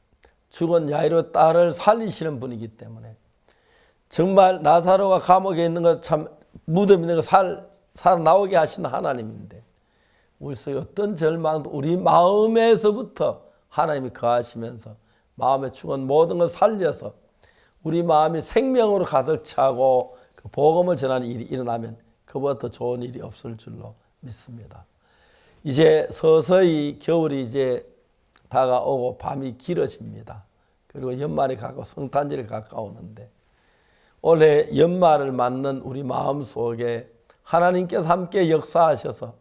Speaker 1: 죽은 야이로 딸을 살리시는 분이기 때문에 정말 나사로가 감옥에 있는 것 참 무덤에 있는 거 살아나오게 하시는 하나님인데 우리 속에 어떤 절망도 우리 마음에서부터 하나님이 거하시면서 마음에 죽은 모든 걸 살려서 우리 마음이 생명으로 가득 차고 그 복음을 전하는 일이 일어나면 그보다 더 좋은 일이 없을 줄로 믿습니다. 이제 서서히 겨울이 이제 다가오고 밤이 길어집니다. 그리고 연말이 가까워 성탄절이 가까우는데 올해 연말을 맞는 우리 마음 속에 하나님께서 함께 역사하셔서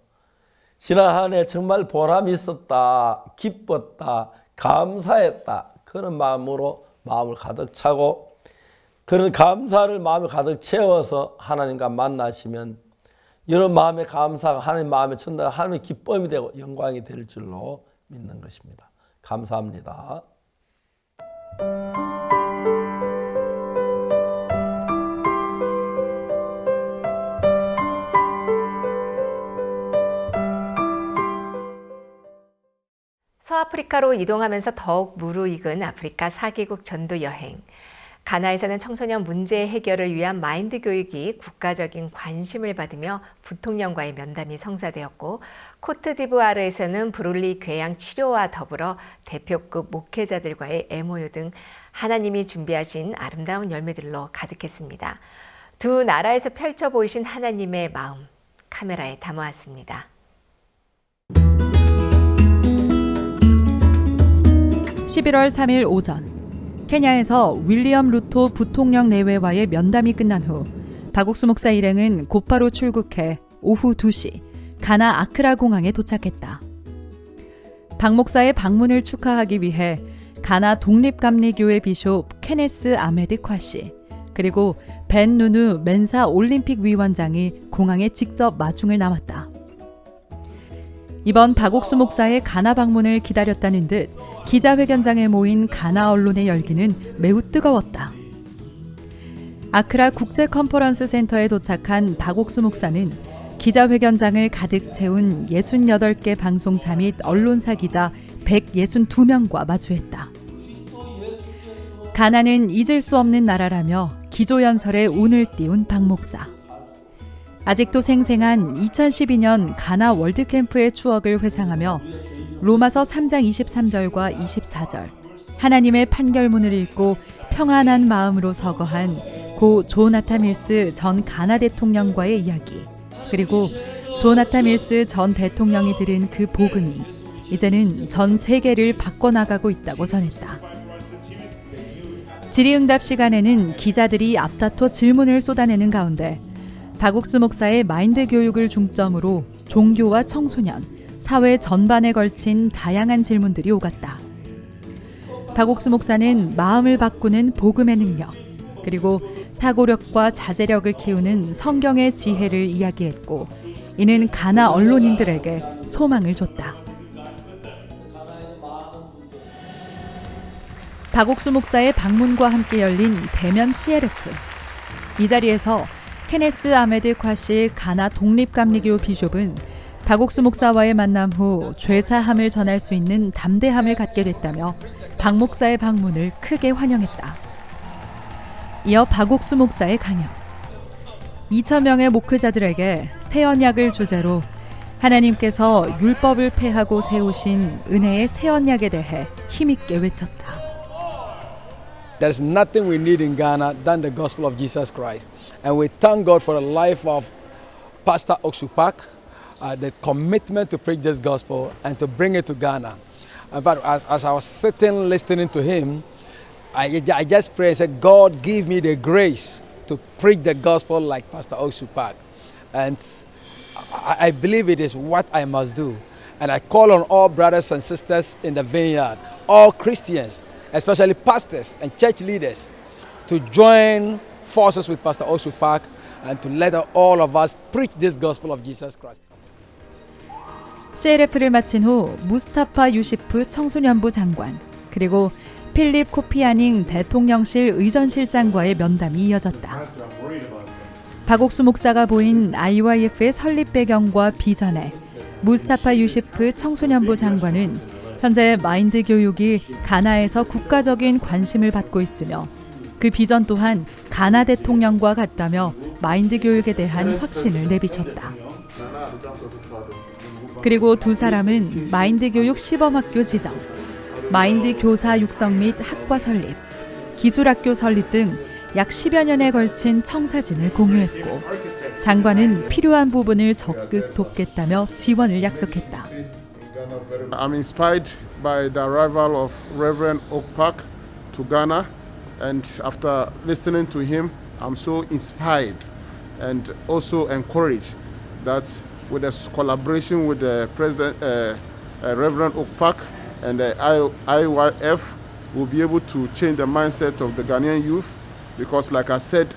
Speaker 1: 지난 한 해 정말 보람이 있었다, 기뻤다, 감사했다 그런 마음으로 마음을 가득 차고 그런 감사를 마음에 가득 채워서 하나님과 만나시면 이런 마음의 감사가 하나님 마음에 전달 하나님의 기쁨이 되고 영광이 될 줄로 믿는 것입니다. 감사합니다.
Speaker 2: 서아프리카로 이동하면서 더욱 무르익은 아프리카 4개국 전도 여행. 가나에서는 청소년 문제 해결을 위한 마인드 교육이 국가적인 관심을 받으며 부통령과의 면담이 성사되었고 코트디부아르에서는 브롤리 궤양 치료와 더불어 대표급 목회자들과의 MOU 등 하나님이 준비하신 아름다운 열매들로 가득했습니다. 두 나라에서 펼쳐 보이신 하나님의 마음 카메라에 담아왔습니다.
Speaker 6: 11월 3일 오전 케냐에서 윌리엄 루토 부통령 내외와의 면담이 끝난 후 박옥수 목사 일행은 곧바로 출국해 오후 2시 가나 아크라 공항에 도착했다. 박 목사의 방문을 축하하기 위해 가나 독립감리교회 비숍 케네스 아메드 콰시 그리고 벤 누누 멘사 올림픽 위원장이 공항에 직접 마중을 나왔다. 이번 박옥수 목사의 가나 방문을 기다렸다는 듯 기자회견장에 모인 가나 언론의 열기는 매우 뜨거웠다. 아크라 국제 컨퍼런스 센터에 도착한 박옥수 목사는 기자회견장을 가득 채운 68개 방송사 및 언론사 기자 162명과 마주했다. 가나는 잊을 수 없는 나라라며 기조연설에 운을 띄운 박 목사. 아직도 생생한 2012년 가나 월드캠프의 추억을 회상하며 로마서 3장 23절과 24절 하나님의 판결문을 읽고 평안한 마음으로 서거한 고 조나탄 밀스 전 가나 대통령과의 이야기 그리고 조나탄 밀스 전 대통령이 들은 그 복음이 이제는 전 세계를 바꿔나가고 있다고 전했다. 질의응답 시간에는 기자들이 앞다퉈 질문을 쏟아내는 가운데 박옥수 목사의 마인드 교육을 중점으로 종교와 청소년, 사회 전반에 걸친 다양한 질문들이 오갔다. 박옥수 목사는 마음을 바꾸는 복음의 능력, 그리고 사고력과 자제력을 키우는 성경의 지혜를 이야기했고 이는 가나 언론인들에게 소망을 줬다. 박옥수 목사의 방문과 함께 열린 대면 CLF. 이 자리에서 케네스 아메드 콰시 가나 독립감리교 비숍은 박옥수 목사와의 만남 후 죄사함을 전할 수 있는 담대함을 갖게 됐다며 박 목사의 방문을 크게 환영했다. 이어 박옥수 목사의 강연. 2,000명의 목회자들에게 새 언약을 주제로 하나님께서 율법을 폐하고 세우신 은혜의 새 언약에 대해 힘있게 외쳤다.
Speaker 7: there's nothing we need in Ghana than the gospel of Jesus Christ. And we thank God for the life of Pastor Oksupak, the commitment to preach this gospel and to bring it to Ghana. In fact, as I was sitting listening to him, I just prayed and said, God, give me the grace to preach the gospel like Pastor Oksupak. And I believe it is what I must do. And I call on all brothers and sisters in the vineyard, all Christians, especially pastors and church leaders, to join forces with Pastor Oksupak and to let all of us preach this gospel of Jesus Christ.
Speaker 6: CLF를 마친 후 무스타파 유시프 청소년부 장관, 그리고 필립 코피아닝 대통령실 의전실장과의 면담이 이어졌다. 박옥수 목사가 보인 IYF의 설립 배경과 비전에 무스타파 유시프 청소년부 장관은 현재 마인드 교육이 가나에서 국가적인 관심을 받고 있으며 그 비전 또한 가나 대통령과 같다며 마인드 교육에 대한 확신을 내비쳤다. 그리고 두 사람은 마인드 교육 시범학교 지정, 마인드 교사 육성 및 학과 설립, 기술학교 설립 등 약 10여 년에 걸친 청사진을 공유했고 장관은 필요한 부분을 적극 돕겠다며 지원을 약속했다.
Speaker 8: I'm inspired by the arrival of Reverend Okpak to Ghana, and after listening to him, I'm so inspired and also encouraged that with the collaboration with the President, Reverend Okpak and the IYF, we'll be able to change the mindset of the Ghanaian youth, because like I said,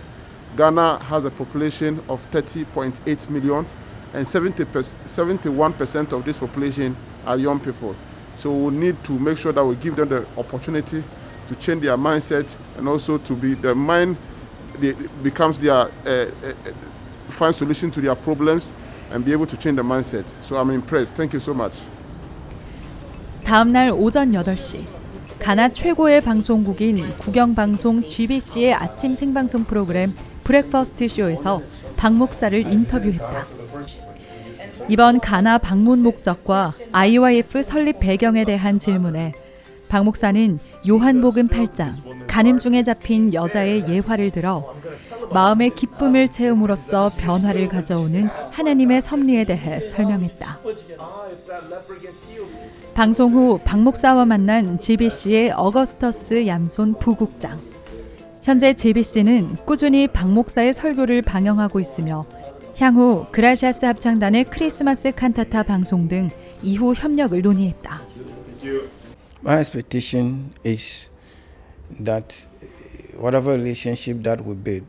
Speaker 8: Ghana has a population of 30.8 million and 71% of this population are young people. So we need to make sure that we give them the opportunity to change their mindset, and also to be the mind becomes their find solution to their problems and be able to change the mindset. So I'm impressed. Thank you so much.
Speaker 6: 다음 날 오전 8시 가나 최고의 방송국인 국영방송 GBC의 아침 생방송 프로그램 브렉퍼스트 쇼에서 박 목사를 인터뷰했다. 이번 가나 방문 목적과 IYF 설립 배경에 대한 질문에 박 목사는 요한복음 8장 간음 중에 잡힌 여자의 예화를 들어 마음의 기쁨을 채움으로써 변화를 가져오는 하나님의 섭리에 대해 설명했다. 방송 후 박 목사와 만난 GBC의 어거스터스 얌손 부국장. 현재 GBC는 꾸준히 박 목사의 설교를 방영하고 있으며 향후 그라시아스 합창단의 크리스마스 칸타타 방송 등 이후 협력을 논의했다.
Speaker 9: My expectation is that whatever relationship that we build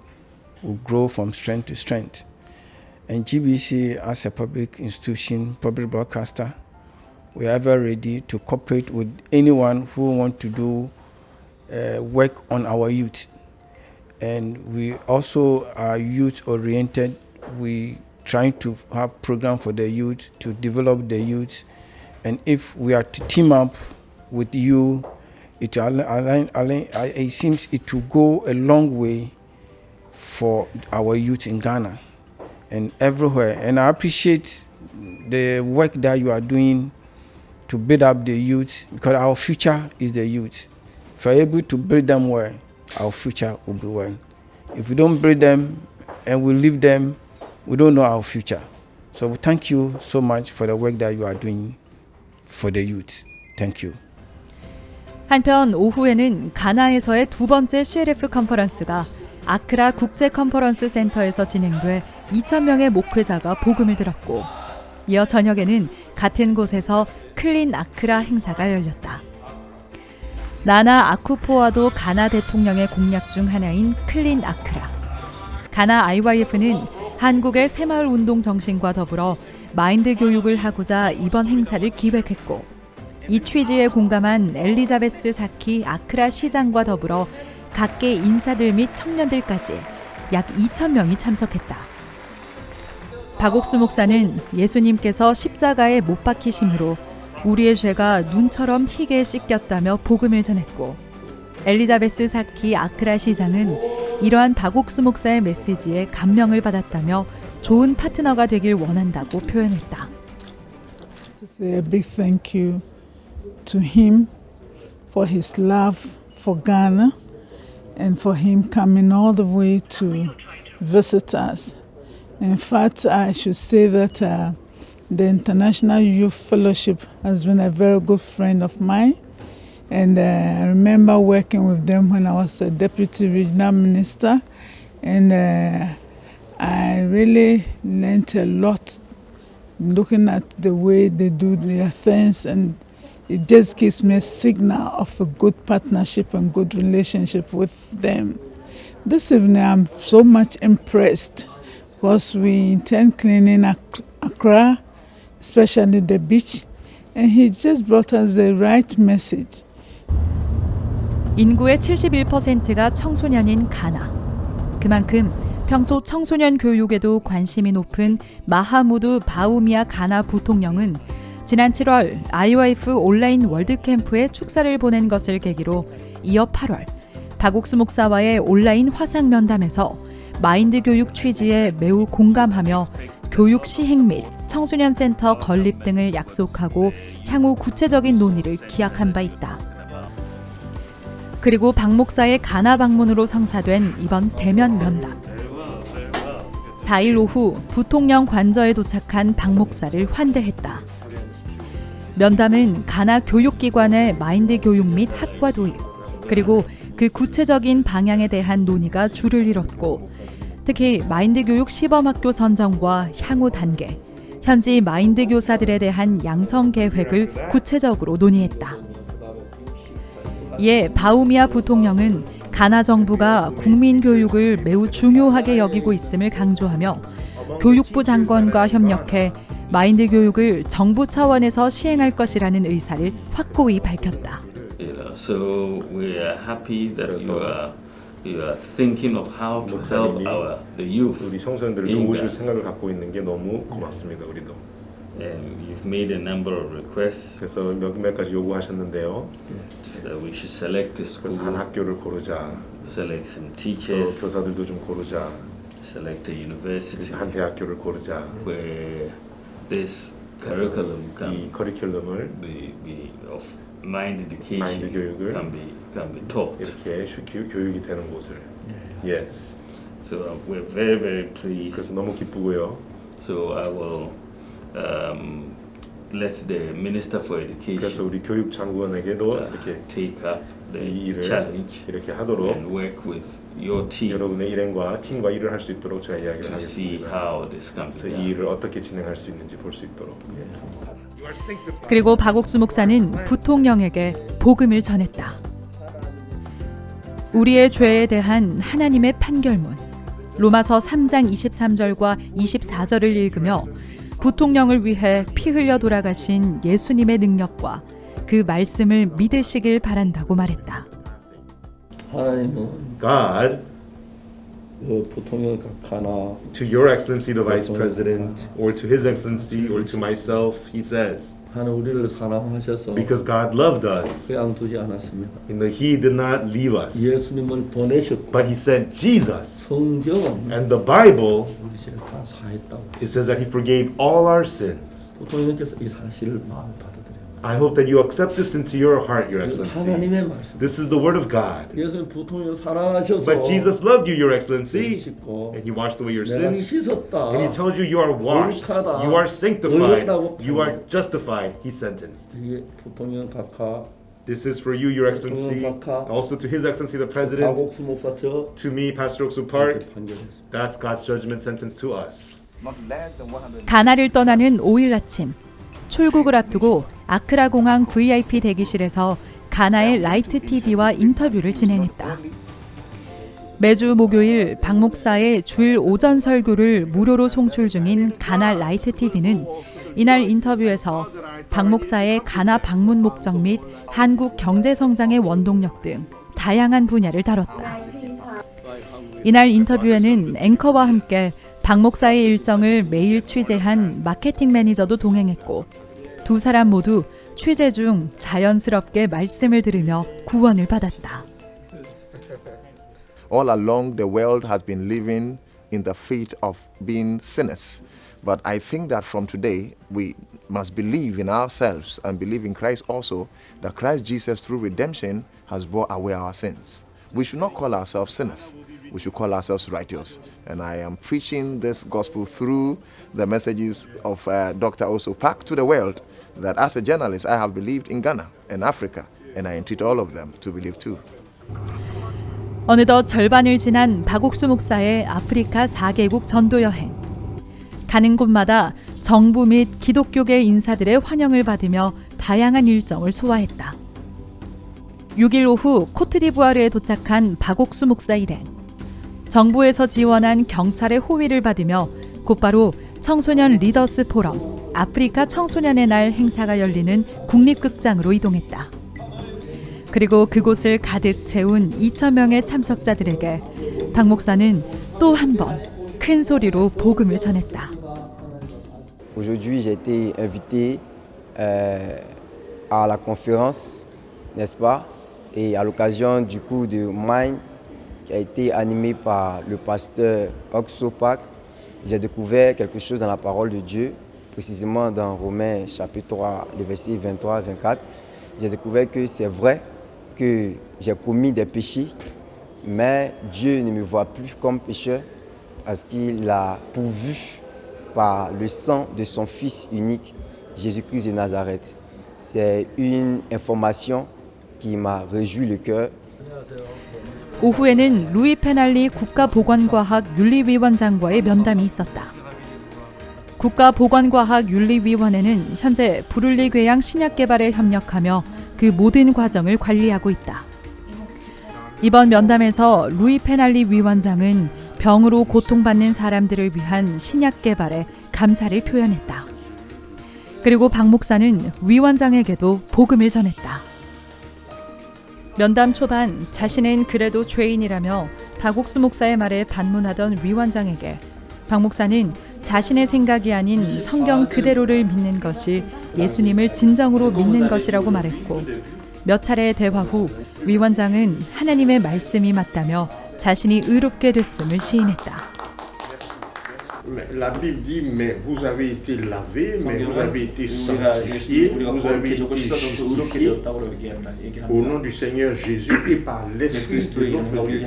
Speaker 9: will grow from strength to strength. And GBC as a public institution, public broadcaster, we are ever ready to cooperate with anyone who wants to do work on our youth. And we also are youth oriented. We trying to have program for the youth, to develop the youth. And if we are to team up with you, it seems it will go a long way for our youth in Ghana and everywhere. And I appreciate the work that you are doing to build up the youth, because our future is the youth. If we're able to build them well, our future will be well. If we don't build them and we leave them, we don't know our future. So we thank you so much for the work that you are doing for the youth. Thank you.
Speaker 6: 한편 오후에는 가나에서의 두 번째 CLF 컨퍼런스가 아크라 국제 컨퍼런스 센터에서 진행돼 2,000명의 목회자가 복음을 들었고, 이어 저녁에는 같은 곳에서 클린 아크라 행사가 열렸다. 나나 아쿠포아도 가나 대통령의 공약 중 하나인 클린 아크라. 가나 IYF는 한국의 새마을 운동 정신과 더불어 마인드 교육을 하고자 이번 행사를 기획했고, 이 취지에 공감한 엘리자베스 사키 아크라 시장과 더불어 각계 인사들 및 청년들까지 약 2,000명이 참석했다. 박옥수 목사는 예수님께서 십자가에 못 박히심으로 우리의 죄가 눈처럼 희게 씻겼다며 복음을 전했고, 엘리자베스 사키 아크라 시장은 이러한 박옥수 목사의 메시지에 감명을 받았다며 좋은 파트너가 되길 원한다고 표현했다.
Speaker 10: To say a big thank you to him for his love for Ghana and for him coming all the way to visit us. In fact, I should say that the International Youth Fellowship has been a very good friend of mine. And I remember working with them when I was a deputy regional minister. And I really learned a lot looking at the way they do their things. And it just gives me a signal of a good partnership and good relationship with them. This evening I'm so much impressed because we intend cleaning Accra, especially the beach, and he just brought us the right message.
Speaker 6: 인구의 71%가 청소년인 가나. 그만큼 평소 청소년 교육에도 관심이 높은 마하무드 바우미아 가나 부통령은 지난 7월 IOF 온라인 월드캠프에 축사를 보낸 것을 계기로 이어 8월 박옥수 목사와의 온라인 화상 면담에서 마인드 교육 취지에 매우 공감하며 교육 시행 및 청소년 센터 건립 등을 약속하고 향후 구체적인 논의를 기약한 바 있다. 그리고 박 목사의 가나 방문으로 성사된 이번 대면 면담. 4일 오후 부통령 관저에 도착한 박 목사를 환대했다. 면담은 가나 교육기관의 마인드 교육 및 학과 도입, 그리고 그 구체적인 방향에 대한 논의가 줄을 이뤘고, 특히 마인드 교육 시범학교 선정과 향후 단계, 현지 마인드 교사들에 대한 양성 계획을 구체적으로 논의했다. 이에 바우미아 부통령은 가나 정부가 국민 교육을 매우 중요하게 여기고 있음을 강조하며 교육부 장관과 협력해 마인드 교육을 정부 차원에서 시행할 것이라는 의사를 확고히 밝혔다.
Speaker 11: So we are happy that you are thinking of how to help the youth.
Speaker 12: 우리 청소년들을 도우실 생각을 갖고 있는 게 너무 고맙습니다. 우리도.
Speaker 11: And you've made a number of requests.
Speaker 12: 그래서 몇 가지 요구하셨는데요.
Speaker 11: That we should select a school.
Speaker 12: 그래서 한 학교를 고르자.
Speaker 11: Select some teachers.
Speaker 12: 교사들도 좀 고르자.
Speaker 11: Select a university.
Speaker 12: 한 대학교를 고르자.
Speaker 11: Where this curriculum
Speaker 12: 이 커리큘럼을
Speaker 11: be of mind education
Speaker 12: 교육을
Speaker 11: can be taught.
Speaker 12: 이렇게 교육이 되는 곳을. Yes.
Speaker 11: So we're very, very pleased.
Speaker 12: 그래서 너무 기쁘고요.
Speaker 11: So I will let the Minister for Education.
Speaker 12: 그래서 우리 교육 장관에게도 이렇게
Speaker 11: take up the
Speaker 12: 이 일을
Speaker 11: challenge
Speaker 12: 이렇게 하도록
Speaker 11: and work with your team.
Speaker 12: 여러분의 일행과 팀과 일을 할 수 있도록 제가 이야기를
Speaker 11: to see
Speaker 12: 하겠습니다.
Speaker 11: how this can be
Speaker 12: 그래서 이 일을 어떻게 진행할 수 있는지 볼 수 있도록.
Speaker 6: 그리고 박옥수 목사는 부통령에게 복음을 전했다. 우리의 죄에 대한 하나님의 판결문, 로마서 3장 23절과 24절을 읽으며 부통령을 위해 피 흘려 돌아가신 예수님의 능력과 그 말씀을 믿으시길 바란다고 말했다.
Speaker 1: 하나님은
Speaker 12: God,
Speaker 1: 부통령 가나
Speaker 12: to Your Excellency the Vice President, or to His Excellency, or to myself, He says,
Speaker 1: 하나님 우리를 사랑하셔서
Speaker 12: because God loved us,
Speaker 1: 그냥 두지 않았습니다.
Speaker 12: He did not leave us,
Speaker 1: 예수님을 보내셨고
Speaker 12: but He sent Jesus.
Speaker 1: 성경은
Speaker 12: And the Bible,
Speaker 1: 우리 죄를 다 사했다고.
Speaker 12: it says that He forgave all our sins.
Speaker 1: 부통령께서 이 사실을 마음에 받아들여요.
Speaker 12: I hope that you accept this into your heart, Your Excellency.
Speaker 1: 하나님의 말씀.
Speaker 12: This is the Word of God.
Speaker 1: 예수님 부통령 사랑하셔서
Speaker 12: But Jesus loved you, Your Excellency,
Speaker 1: 씻고
Speaker 12: and He washed away your
Speaker 1: 내가
Speaker 12: sins.
Speaker 1: 씻었다.
Speaker 12: And He tells you you are washed,
Speaker 1: 거룩하다.
Speaker 12: you are sanctified,
Speaker 1: 의롭다고
Speaker 12: you are justified. He sentenced.
Speaker 1: 이게 부통령 각하
Speaker 12: This is for you, Your Excellency, also to His Excellency the President,
Speaker 1: 박옥수 목사 저
Speaker 12: to me, Pastor Oksu Park.
Speaker 1: 이렇게 판결했습니다.
Speaker 12: That's God's judgment sentence to us.
Speaker 6: 가나를 떠나는 5일 아침, 출국을 앞두고 아크라 공항 VIP 대기실에서 가나의 라이트 TV와 인터뷰를 진행했다. 매주 목요일 박 목사의 주일 오전 설교를 무료로 송출 중인 가나 라이트 TV는 이날 인터뷰에서 박 목사의 가나 방문 목적 및 한국 경제 성장의 원동력 등 다양한 분야를 다뤘다. 이날 인터뷰에는 앵커와 함께 박 목사의 일정을 매일 취재한 마케팅 매니저도 동행했고, 두 사람 모두 취재 중 자연스럽게 말씀을 들으며 구원을 받았다.
Speaker 13: All along the world has been living in the fate of being sinners. But I think that from today we must believe in ourselves and believe in Christ also, that Christ Jesus through redemption has brought away our sins. we should not call ourselves sinners. We should call ourselves righteous. And I am preaching this gospel through the messages of Dr. Osu Pak to the world, that as a journalist, I have believed in Ghana and Africa, and I entreat all of them to believe too.
Speaker 6: 어느덧 절반을 지난 박옥수 목사의 아프리카 4개국 전도 여행. 가는 곳마다 정부 및 기독교계 인사들의 환영을 받으며 다양한 일정을 소화했다. 6일 오후 코트디부아르에 도착한 박옥수 목사 일행. 정부에서 지원한 경찰의 호위를 받으며 곧바로 청소년 리더스 포럼, 아프리카 청소년의 날 행사가 열리는 국립극장으로 이동했다. 그리고 그곳을 가득 채운 2,000명의 참석자들에게 박 목사는 또 한 번 큰 소리로 복음을 전했다.
Speaker 14: Aujourd'hui, j'ai été invité à la conférence, n'est-ce pas? Et à l'occasion du cours de Mind qui a été animé par le pasteur Oxo Pak, j'ai découvert quelque chose dans la parole de Dieu, précisément dans Romains chapitre 3, le verset 23-24. J'ai découvert que c'est vrai que j'ai commis des péchés, mais Dieu ne me voit plus comme pécheur parce qu'il a pourvu par le sang de son Fils unique, Jésus-Christ de Nazareth. C'est une information qui m'a réjoui le cœur.
Speaker 6: 오후에는 루이 페날리 국가보건과학 윤리위원장과의 면담이 있었다. 국가보건과학윤리위원회는 현재 부룰리 궤양 신약 개발에 협력하며 그 모든 과정을 관리하고 있다. 이번 면담에서 루이 페날리 위원장은 병으로 고통받는 사람들을 위한 신약 개발에 감사를 표현했다. 그리고 박 목사는 위원장에게도 복음을 전했다. 면담 초반 자신은 그래도 죄인이라며 박옥수 목사의 말에 반문하던 위원장에게 박 목사는 자신의 생각이 아닌 성경 그대로를 믿는 것이 예수님을 진정으로 믿는 것이라고 말했고 몇 차례의 대화 후 위원장은 하나님의 말씀이 맞다며 자신이 의롭게 됐음을 시인했다.
Speaker 15: La Bible dit, mais vous avez été lavé, mais vous avez été sanctifié, vous avez été justifié au nom du Seigneur Jésus et par l'Esprit de notre Dieu.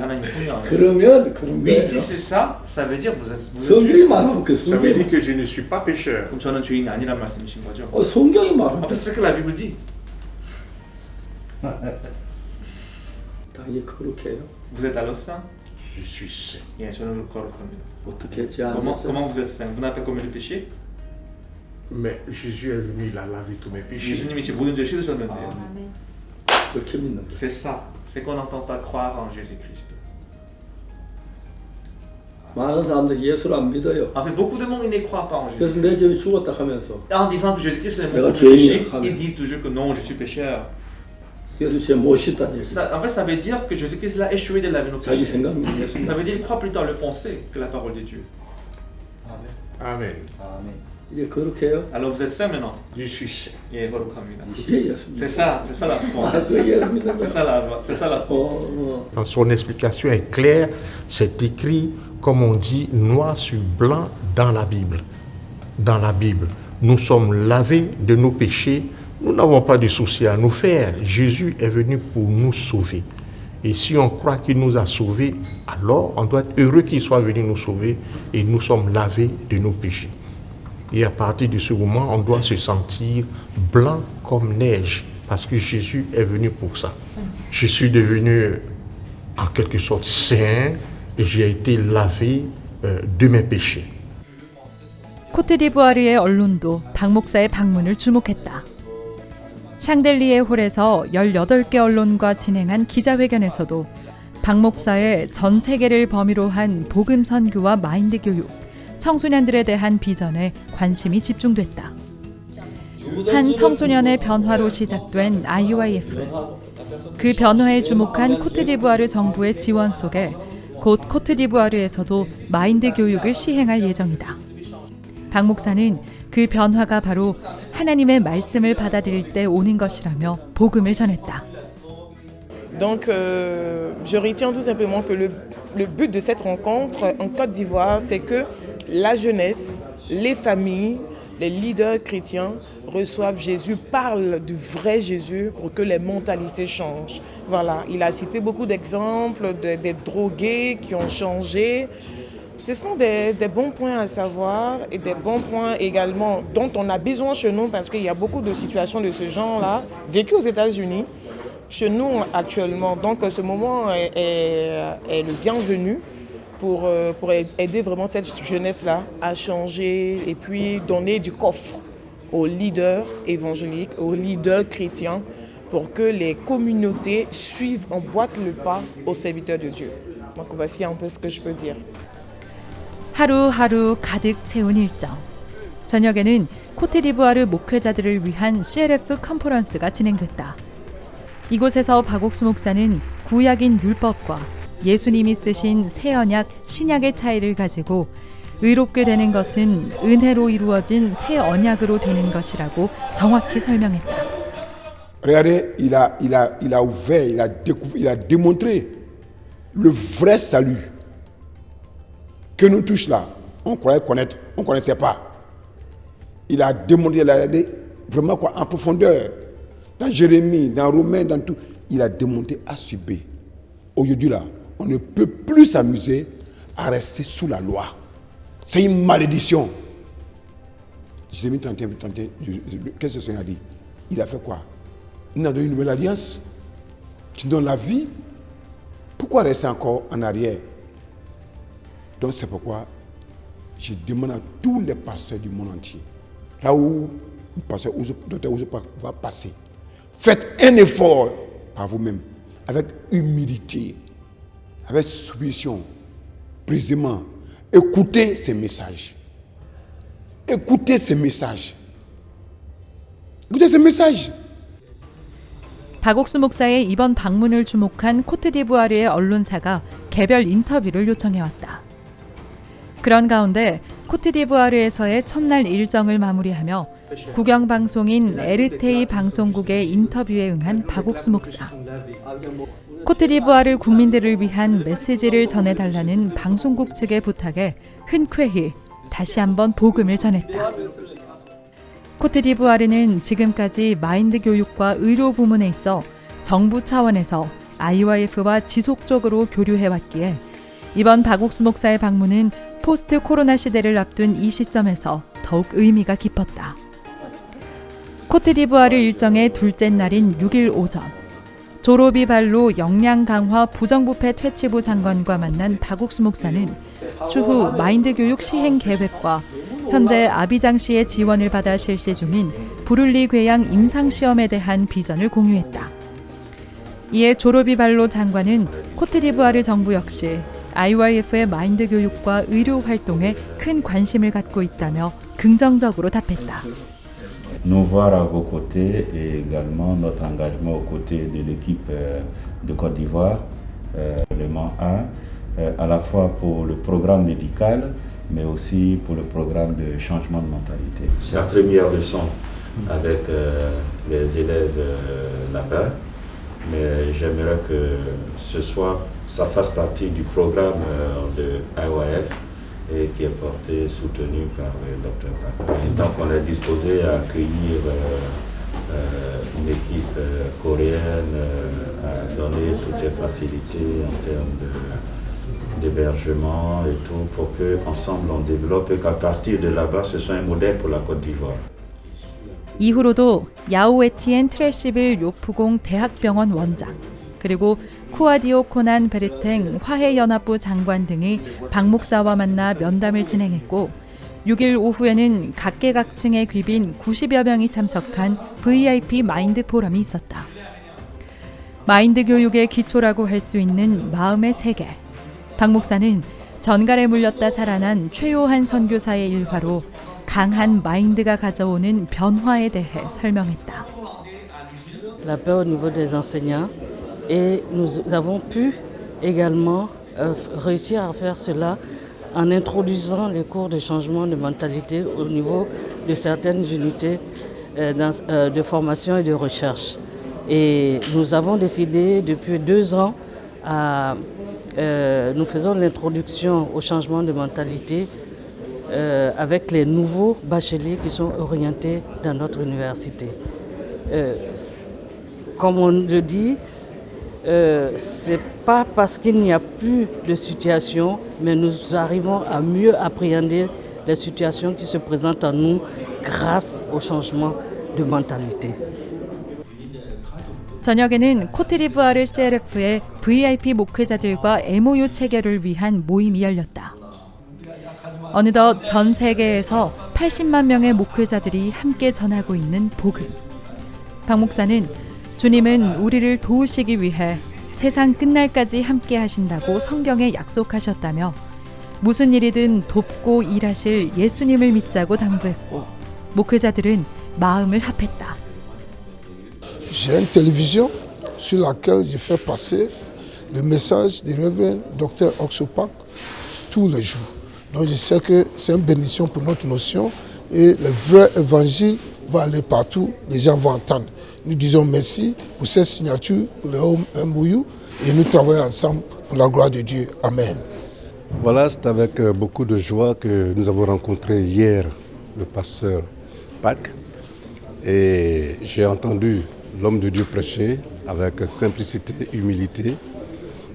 Speaker 11: Oui, si c'est ça, ça veut dire vous êtes
Speaker 15: Ça veut dire que je ne suis pas pécheur.
Speaker 11: 그럼 저는 죄인이 아니란 말씀이신 거죠?
Speaker 1: 성경이 말하는
Speaker 11: En fait, c'est ce que la Bible dit. Vous êtes alors saint?
Speaker 15: Je suis saint.
Speaker 11: 예, 저는 거룩합니다.
Speaker 1: 어떻게 했지 않았어요?
Speaker 11: Comment vous êtes saint? Vous n'avez pas commis le péché?
Speaker 15: Mais Jésus est venu, il a lavé tous mes péchés.
Speaker 11: 예수님이 제 모든 죄를 씻으셨는데요.
Speaker 1: 그렇게 믿는 거예요.
Speaker 11: C'est ça. C'est qu'on n'entend pas croire en Jésus-Christ.
Speaker 1: 많은 사람들이 예수를 안 믿어요.
Speaker 11: En fait, beaucoup de monde ne croient pas en Jésus.
Speaker 1: 그래서 내 죄를 죽었다 하면서
Speaker 11: En disant que Jésus-Christ est
Speaker 1: 내가
Speaker 11: mort pour le péché,
Speaker 1: 죄인이야.
Speaker 11: ils disent toujours que non, je suis pécheur.
Speaker 1: 예수 죄 못 씻다는 얘기.
Speaker 11: En fait, ça veut dire que Jésus-Christ a échoué de laver nos
Speaker 1: 자기
Speaker 11: péchés.
Speaker 1: 생각 믿는
Speaker 11: Ça veut dire qu'il croit plutôt à le penser que la parole de Dieu.
Speaker 15: Amen.
Speaker 1: 이제 거룩해요.
Speaker 11: Alors vous êtes saint maintenant.
Speaker 15: Je suis saint.
Speaker 11: 예, 거룩합니다.
Speaker 1: 이게 예수입니다.
Speaker 11: C'est ça la foi.
Speaker 1: 그 예수 믿는
Speaker 11: C'est ça la foi.
Speaker 15: Son explication est claire, c'est écrit, comme on dit, noir sur blanc dans la Bible. Dans la Bible, nous sommes lavés de nos péchés. Nous n'avons pas de souci à nous faire. Jésus est venu pour nous sauver. Et si on croit qu'il nous a sauvés, alors on doit être heureux qu'il soit venu nous sauver et nous sommes lavés de nos péchés. Et à partir de ce moment, on doit se sentir blanc comme neige parce que Jésus est venu pour ça. Je suis devenu en quelque sorte saint et j'ai été lavé de mes péchés.
Speaker 6: 코트디부아르의 언론도 박 목사의 방문을 주목했다. 샹델리에 홀에서 18개 언론과 진행한 기자회견에서도 박 목사의 전 세계를 범위로 한 복음 선교와 마인드 교육, 청소년들에 대한 비전에 관심이 집중됐다. 한 청소년의 변화로 시작된 IYF. 그 변화에 주목한 코트디부아르 정부의 지원 속에 곧 코트디부아르에서도 마인드 교육을 시행할 예정이다. 박 목사는 그 변화가 바로 하나님의 말씀을 받아들일 때 오는 것이라며 복음을 전했다.
Speaker 16: Donc, je retiens tout simplement que le but de cette rencontre en Côte d'Ivoire, c'est que la jeunesse, les familles les leaders chrétiens reçoivent Jésus, parlent du vrai Jésus pour que les mentalités changent. Voilà, il a cité beaucoup d'exemples des drogués qui ont changé. Ce sont des bons points à savoir et des bons points également dont on a besoin chez nous parce qu'il y a beaucoup de situations de ce genre-là vécues aux États-Unis, chez nous actuellement. Donc ce moment est le bienvenu pour aider vraiment cette jeunesse-là à changer et puis donner du coffre aux leaders évangéliques, aux leaders chrétiens pour que les communautés suivent, emboîtent le pas aux serviteurs de Dieu. Donc voici un peu ce que je peux dire.
Speaker 6: 하루하루 가득 채운 일정. 저녁에는 코트디부아르 목회자들을 위한 CLF 컨퍼런스가 진행됐다. 이곳에서 박옥수 목사는 구약인 율법과 예수님이 쓰신 새 언약, 신약의 차이를 가지고 의롭게 되는 것은 은혜로 이루어진 새 언약으로 되는 것이라고 정확히 설명했다.
Speaker 17: Regardez, il a ouvert, il a démontré le vrai salut que nous tous là, on croyait connaître, on ne connaissait pas. Il a démontré, il a dit vraiment quoi, en profondeur. Dans Jérémie, dans Romains, dans tout, il a démontré A sur B. Aujourd'hui là, on ne peut plus s'amuser à rester sous la loi. C'est une malédiction. Jérémie 31, qu'est-ce que le Seigneur a dit? Il a fait quoi? Il nous a donné une nouvelle alliance qui donne la vie. Pourquoi rester encore en arrière? Donc c'est pourquoi je demande à tous les pasteurs du monde entier, là où le pasteur Dr Ouzo va passer, faites un effort par vous-même, avec humilité, avec soumission, précisément. Écoutez ces messages. Écoutez ces messages. Écoutez ces messages.
Speaker 6: 박옥수 목사의 이번 방문을 주목한 코트디부아르의 언론사가 개별 인터뷰를 요청해왔다. 그런 가운데 코트디부아르에서의 첫날 일정을 마무리하며 국영방송인 에르테이 방송국의 인터뷰에 응한 박옥수 목사. 코트디부아르 국민들을 위한 메시지를 전해달라는 방송국 측의 부탁에 흔쾌히 다시 한번 복음을 전했다. 코트디부아르는 지금까지 마인드 교육과 의료 부문에 있어 정부 차원에서 IYF와 지속적으로 교류해왔기에 이번 박옥수 목사의 방문은 포스트 코로나 시대를 앞둔 이 시점에서 더욱 의미가 깊었다. 코트디부아르 일정의 둘째 날인 6일 오전, 조로비 발로 역량 강화 부정부패 퇴치부 장관과 만난 박옥수 목사는 추후 마인드 교육 시행 계획과 현재 아비장시의 지원을 받아 실시 중인 부룰리 궤양 임상시험에 대한 비전을 공유했다. 이에 조로비 발로 장관은 코트디부아르 정부 역시 IYF의 마인드 교육과 의료 활동에 큰 관심을 갖고 있다며 긍정적으로 답했다.
Speaker 18: Nous voir à vos côtés et également notre engagement aux côtés de l'équipe de Côte d'Ivoire, le Mans A, à la fois pour le programme médical, mais aussi pour le programme de changement de mentalité. C'est la première leçon avec les élèves là-bas, mais j'aimerais que ce soit, ça fasse partie du programme de IYF et qui est porté, soutenu par le Dr Pak. Et donc on est disposé à accueillir une équipe coréenne, à donner toutes les facilités en termes d'hébergement et tout, pour qu'ensemble on développe et qu'à partir de là-bas ce soit un modèle pour la Côte d'Ivoire.
Speaker 6: 이후로도 야오 에티엔 트레시빌 요프공 대학병원 원장, 그리고 쿠아디오 코난 베르탱 화해연합부 장관 등이 박 목사와 만나 면담을 진행했고 6일 오후에는 각계각층의 귀빈 90여 명이 참석한 VIP 마인드 포럼이 있었다. 마인드 교육의 기초라고 할 수 있는 마음의 세계. 박 목사는 전갈에 물렸다 자라난 최요한 선교사의 일화로 강한 마인드가 가져오는 변화에 대해 설명했다.
Speaker 19: La paix au niveau des enseignants. Et nous avons pu également réussir à faire cela en introduisant les cours de changement de mentalité au niveau de certaines unités de formation et de recherche. Et nous avons décidé depuis 2 ans, nous faisons l'introduction au changement de mentalité avec les nouveaux bacheliers qui sont orientés dans notre université. Comme on le dit, c'est pas parce qu'il n'y a plus de situation, mais nous arrivons à mieux appréhender les situations qui se présentent à nous grâce au changement de mentalité.
Speaker 6: 저녁에는 코트디부아르 CLF의 VIP 목회자들과 MOU 체결을 위한 모임이 열렸다. 어느덧 전 세계에서 80만 명의 목회자들이 함께 전하고 있는 복음. 박 목사는 주님은 우리를 도우시기 위해 세상 끝날까지 함께 하신다고 성경에 약속하셨다며 무슨 일이든 돕고 일하실 예수님을 믿자고 당부했고 목회자들은 마음을 합했다.
Speaker 20: J'ai une télévision sur laquelle je fais passer le message du révérend Dr Oxopak tous les jours. Donc je sais que c'est une bénédiction pour notre notion et le vrai évangile va aller partout, les gens vont entendre. Nous disons merci pour cette signature, pour le MOU et nous travaillons ensemble pour la gloire de Dieu. Amen.
Speaker 21: Voilà, c'est avec beaucoup de joie que nous avons rencontré hier le pasteur Pâques et j'ai entendu l'homme de Dieu prêcher avec simplicité, humilité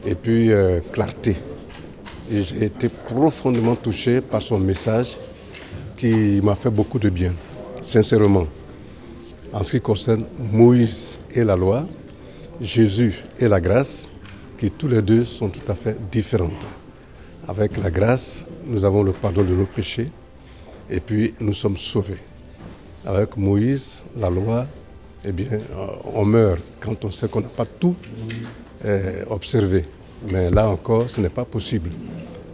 Speaker 21: et puis clarté. Et j'ai été profondément touché par son message qui m'a fait beaucoup de bien, sincèrement. En ce qui concerne Moïse et la loi, Jésus et la grâce, qui tous les deux sont tout à fait différentes. Avec la grâce, nous avons le pardon de nos péchés et puis nous sommes sauvés. Avec Moïse, la loi, eh bien, on meurt quand on sait qu'on n'a pas tout observé. Mais là encore, ce n'est pas possible.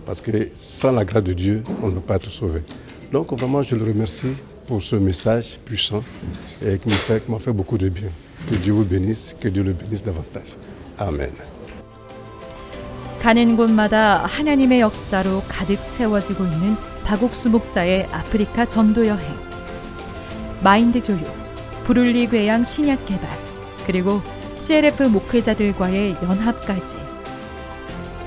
Speaker 21: Parce que sans la grâce de Dieu, on ne peut pas être sauvé. Donc vraiment, je le remercie pour ce message puissant et qui m'a fait beaucoup de bien. Que Dieu vous bénisse, que Dieu le bénisse davantage. Amen.
Speaker 6: 가는 곳마다 하나님의 역사로 가득 채워지고 있는 박옥수 목사의 아프리카 전도 여행. 마인드 교육, 브룰리 괴양 신약 개발, 그리고 CLF 목회자들과의 연합까지.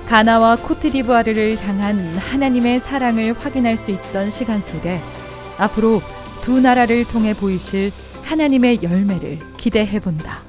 Speaker 6: 가나와 코트디부아르를 향한 하나님의 사랑을 확인할 수 있던 시간 속에 앞으로 두 나라를 통해 보이실 하나님의 열매를 기대해 본다.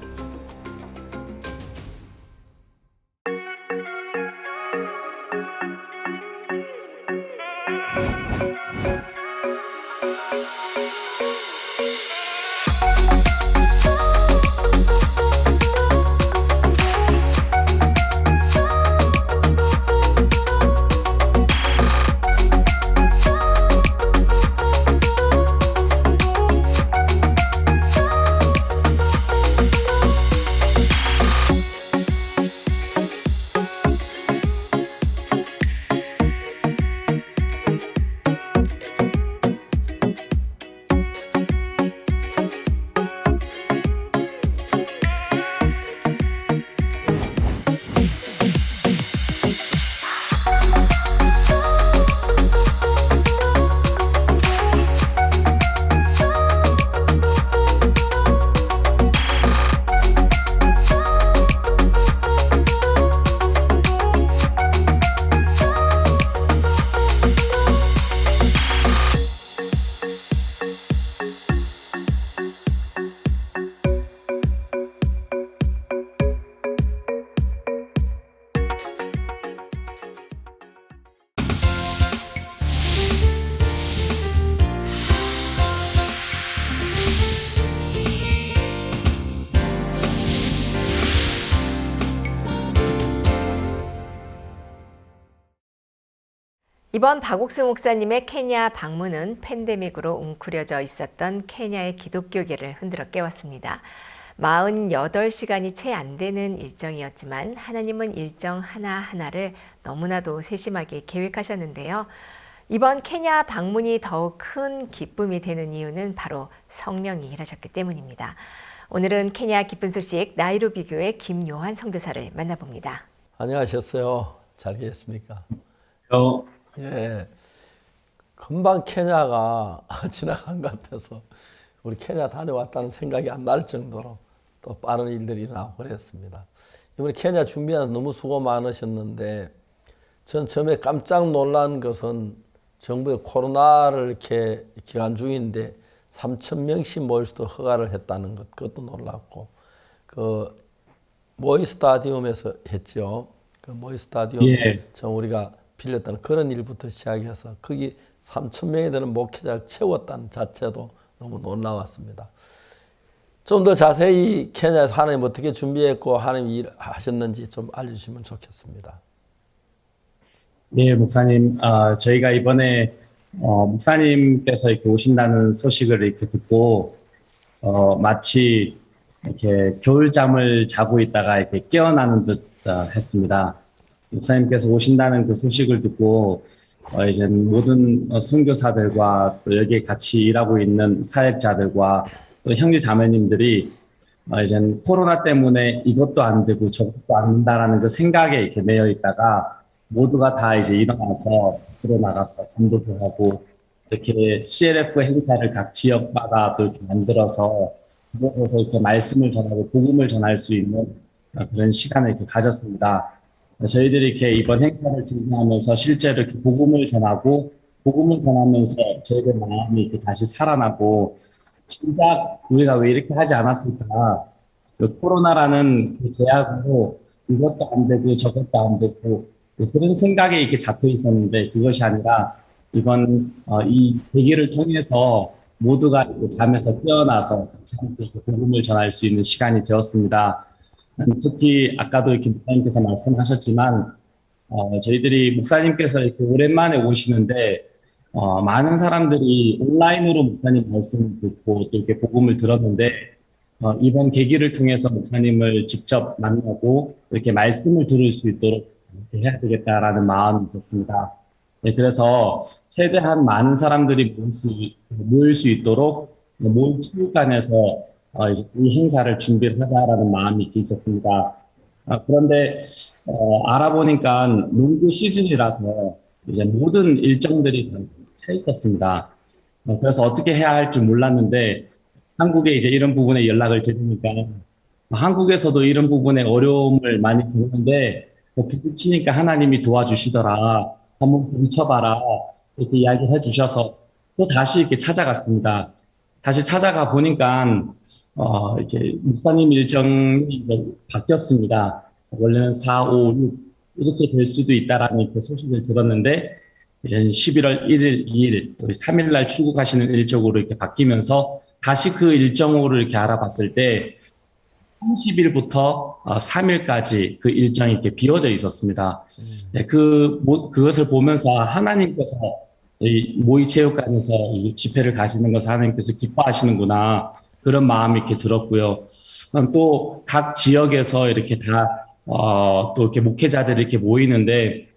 Speaker 2: 이번 박옥수 목사님의 케냐 방문은 팬데믹으로 웅크려져 있었던 케냐의 기독교계를 흔들어 깨웠습니다. 48시간이 채 안 되는 일정이었지만 하나님은 일정 하나하나를 너무나도 세심하게 계획하셨는데요. 이번 케냐 방문이 더욱 큰 기쁨이 되는 이유는 바로 성령이 일하셨기 때문입니다. 오늘은 케냐 기쁜 소식 나이로비 교회 김요한 선교사를 만나봅니다.
Speaker 1: 안녕하셨어요. 잘 계셨습니까? 예, 금방 케냐가 지나간 것 같아서 우리 케냐 다녀왔다는 생각이 안 날 정도로 또 빠른 일들이 나오고 그랬습니다. 이번에 케냐 준비하는 너무 수고 많으셨는데 전 처음에 깜짝 놀란 것은 정부의 코로나를 이렇게 기간 중인데 3,000명씩 모일 수도 허가를 했다는 것, 그것도 놀랐고, 그 모이 스타디움에서 했죠. 그 모이 스타디움 전 우리가 빌렸다는 그런 일부터 시작해서 거기 3,000명이 되는 목회자를 채웠다는 자체도 너무 놀라웠습니다. 좀 더 자세히 케냐에서 하나님 어떻게 준비했고 하나님 일하셨는지 좀 알려주시면 좋겠습니다.
Speaker 4: 네, 목사님, 저희가 이번에 목사님께서 이렇게 오신다는 소식을 이렇게 듣고 마치 이렇게 겨울잠을 자고 있다가 이렇게 깨어나는 듯 했습니다. 목사님께서 오신다는 그 소식을 듣고 이제 모든 선교사들과 또 여기에 같이 일하고 있는 사역자들과 또 형제 자매님들이 이제 코로나 때문에 이것도 안 되고 저것도 안 된다라는 그 생각에 이렇게 매여 있다가 모두가 다 이제 일어나서 들어나가서 전도도 하고 이렇게 CLF 행사를 각 지역마다 또 이렇게 만들어서 그곳에서 이렇게 말씀을 전하고 복음을 전할 수 있는 그런 시간을 이렇게 가졌습니다. 저희들이 이렇게 이번 행사를 준비하면서 실제로 이렇게 복음을 전하고 복음을 전하면서 저희들 마음이 이렇게 다시 살아나고 진짜 우리가 왜 이렇게 하지 않았을까? 그 코로나라는 그 제약으로 이것도 안 되고 저것도 안 되고 그런 생각에 이렇게 잡혀 있었는데 그것이 아니라 이번 이 계기를 통해서 모두가 잠에서 깨어나서 함께 복음을 전할 수 있는 시간이 되었습니다. 특히 아까도 이렇게 목사님께서 말씀하셨지만 저희들이 목사님께서 이렇게 오랜만에 오시는데 많은 사람들이 온라인으로 목사님 말씀을 듣고 또 이렇게 복음을 들었는데 이번 계기를 통해서 목사님을 직접 만나고 이렇게 말씀을 들을 수 있도록 해야 되겠다라는 마음이 있었습니다. 네, 그래서 최대한 많은 사람들이 모일 수 있도록 모임 체육관에서 이제 이 행사를 준비를 하자라는 마음이 이렇게 있었습니다. 그런데 알아보니까 농구 시즌이라서 이제 모든 일정들이 차 있었습니다. 그래서 어떻게 해야 할 줄 몰랐는데 한국에 이제 이런 부분에 연락을 드리니까 한국에서도 이런 부분에 어려움을 많이 겪는데 부딪히니까 하나님이 도와주시더라. 한번 부딪혀봐라. 이렇게 이야기해 주셔서 또 다시 이렇게 찾아갔습니다. 다시 찾아가 보니까 이렇게 목사님 일정이 바뀌었습니다. 원래는 4, 5, 6 이렇게 될 수도 있다라는 그 소식을 들었는데 이제 11월 1일, 2일, 3일 날 출국하시는 일정으로 이렇게 바뀌면서 다시 그 일정으로 이렇게 알아봤을 때 30일부터 3일까지 그 일정이 이렇게 비워져 있었습니다. 네, 그것을 보면서 하나님께서 이 모의체육관에서 이 집회를 가시는 것을 하나님께서 기뻐하시는구나 그런 마음이 이렇게 들었고요. 또 각 지역에서 이렇게 다 또 이렇게 목회자들이 이렇게 모이는데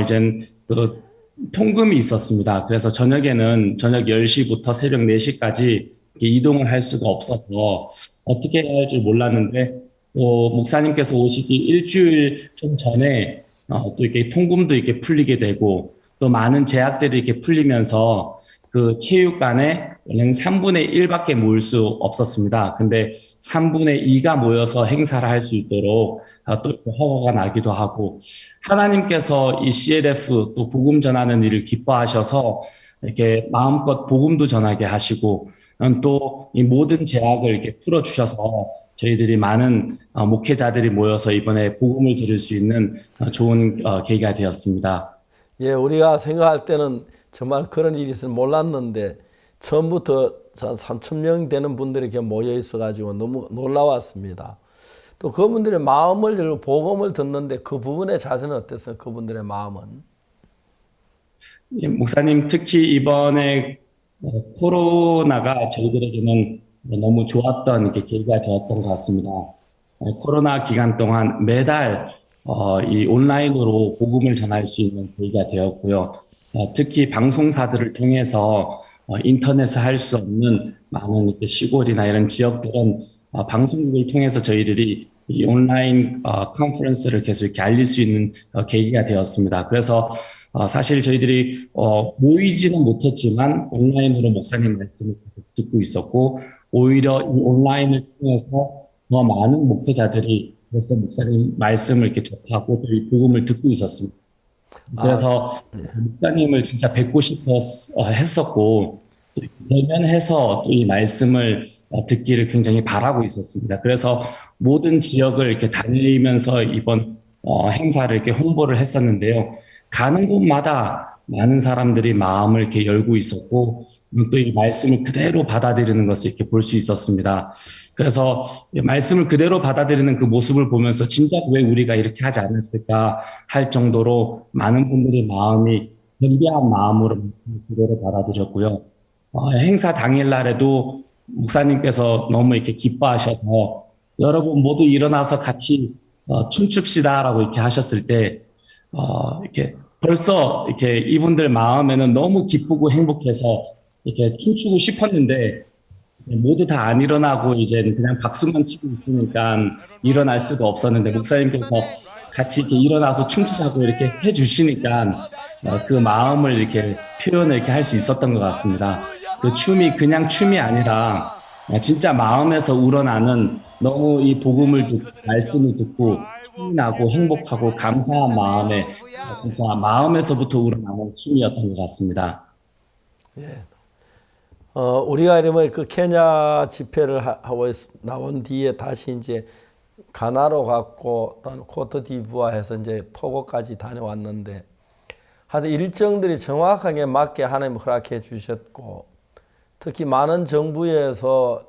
Speaker 4: 이젠 그 통금이 있었습니다. 그래서 저녁에는 저녁 10시부터 새벽 4시까지 이동을 할 수가 없어서 어떻게 해야 할지 몰랐는데 목사님께서 오시기 일주일 좀 전에 또 이렇게 통금도 이렇게 풀리게 되고 또 많은 제약들이 이렇게 풀리면서 그 체육관에 원래는 3분의 1밖에 모일 수 없었습니다. 근데 3분의 2가 모여서 행사를 할 수 있도록 또 허가가 나기도 하고 하나님께서 이 CLF 또 복음 전하는 일을 기뻐하셔서 이렇게 마음껏 복음도 전하게 하시고 또 이 모든 제약을 이렇게 풀어주셔서 저희들이 많은 목회자들이 모여서 이번에 복음을 들을 수 있는 좋은 계기가 되었습니다.
Speaker 1: 예, 우리가 생각할 때는 정말 그런 일이 있을 몰랐는데 처음부터 3,000명 되는 분들이 이렇게 모여 있어가지고 너무 놀라웠습니다. 또 그분들의 마음을 열고 복음을 듣는데 그 부분의 자세는 어땠어요? 그분들의 마음은?
Speaker 4: 예, 목사님 특히 이번에 코로나가 저희들에게는 너무 좋았던 이렇게 계기가 되었던 것 같습니다. 코로나 기간 동안 매달 이 온라인으로 복음을 전할 수 있는 계기가 되었고요. 특히 방송사들을 통해서 인터넷에 할 수 없는 많은 이렇게 시골이나 이런 지역들은 방송국을 통해서 저희들이 이 온라인 컨퍼런스를 계속 이렇게 알릴 수 있는 계기가 되었습니다. 그래서 사실 저희들이 모이지는 못했지만 온라인으로 목사님 말씀을 듣고 있었고 오히려 이 온라인을 통해서 더 많은 목회자들이 그래서 목사님 말씀을 이렇게 접하고 또 이 복음을 듣고 있었습니다. 그래서 목사님을 진짜 뵙고 싶어 했었고 대면해서 이 말씀을 듣기를 굉장히 바라고 있었습니다. 그래서 모든 지역을 이렇게 다니면서 이번 행사를 이렇게 홍보를 했었는데요. 가는 곳마다 많은 사람들이 마음을 이렇게 열고 있었고 또 이 말씀을 그대로 받아들이는 것을 이렇게 볼 수 있었습니다. 그래서 말씀을 그대로 받아들이는 그 모습을 보면서 진짜 왜 우리가 이렇게 하지 않았을까 할 정도로 많은 분들이 마음이 겸비한 마음으로 그대로 받아들였고요. 행사 당일날에도 목사님께서 너무 이렇게 기뻐하셔서 여러분 모두 일어나서 같이 춤춥시다라고 이렇게 하셨을 때 이렇게 벌써 이렇게 이분들 마음에는 너무 기쁘고 행복해서 이렇게 춤추고 싶었는데 모두 다 안 일어나고 이제 그냥 박수만 치고 있으니까 일어날 수가 없었는데 목사님께서 같이 이렇게 일어나서 춤추자고 이렇게 해주시니까 그 마음을 이렇게 표현을 이렇게 할 수 있었던 것 같습니다. 그 춤이 그냥 춤이 아니라 진짜 마음에서 우러나는 너무 이 복음을 듣고 말씀을 듣고 춤이 나고 행복하고 감사한 마음에 진짜 마음에서부터 우러나는 춤이었던 것 같습니다.
Speaker 1: 예. 우리가 이러면 그 케냐 집회를 하고 나온 뒤에 다시 이제 가나로 갔고 또 코트디부아에서 이제 토고까지 다녀왔는데 하여튼 일정들이 정확하게 맞게 하나님 허락해 주셨고 특히 많은 정부에서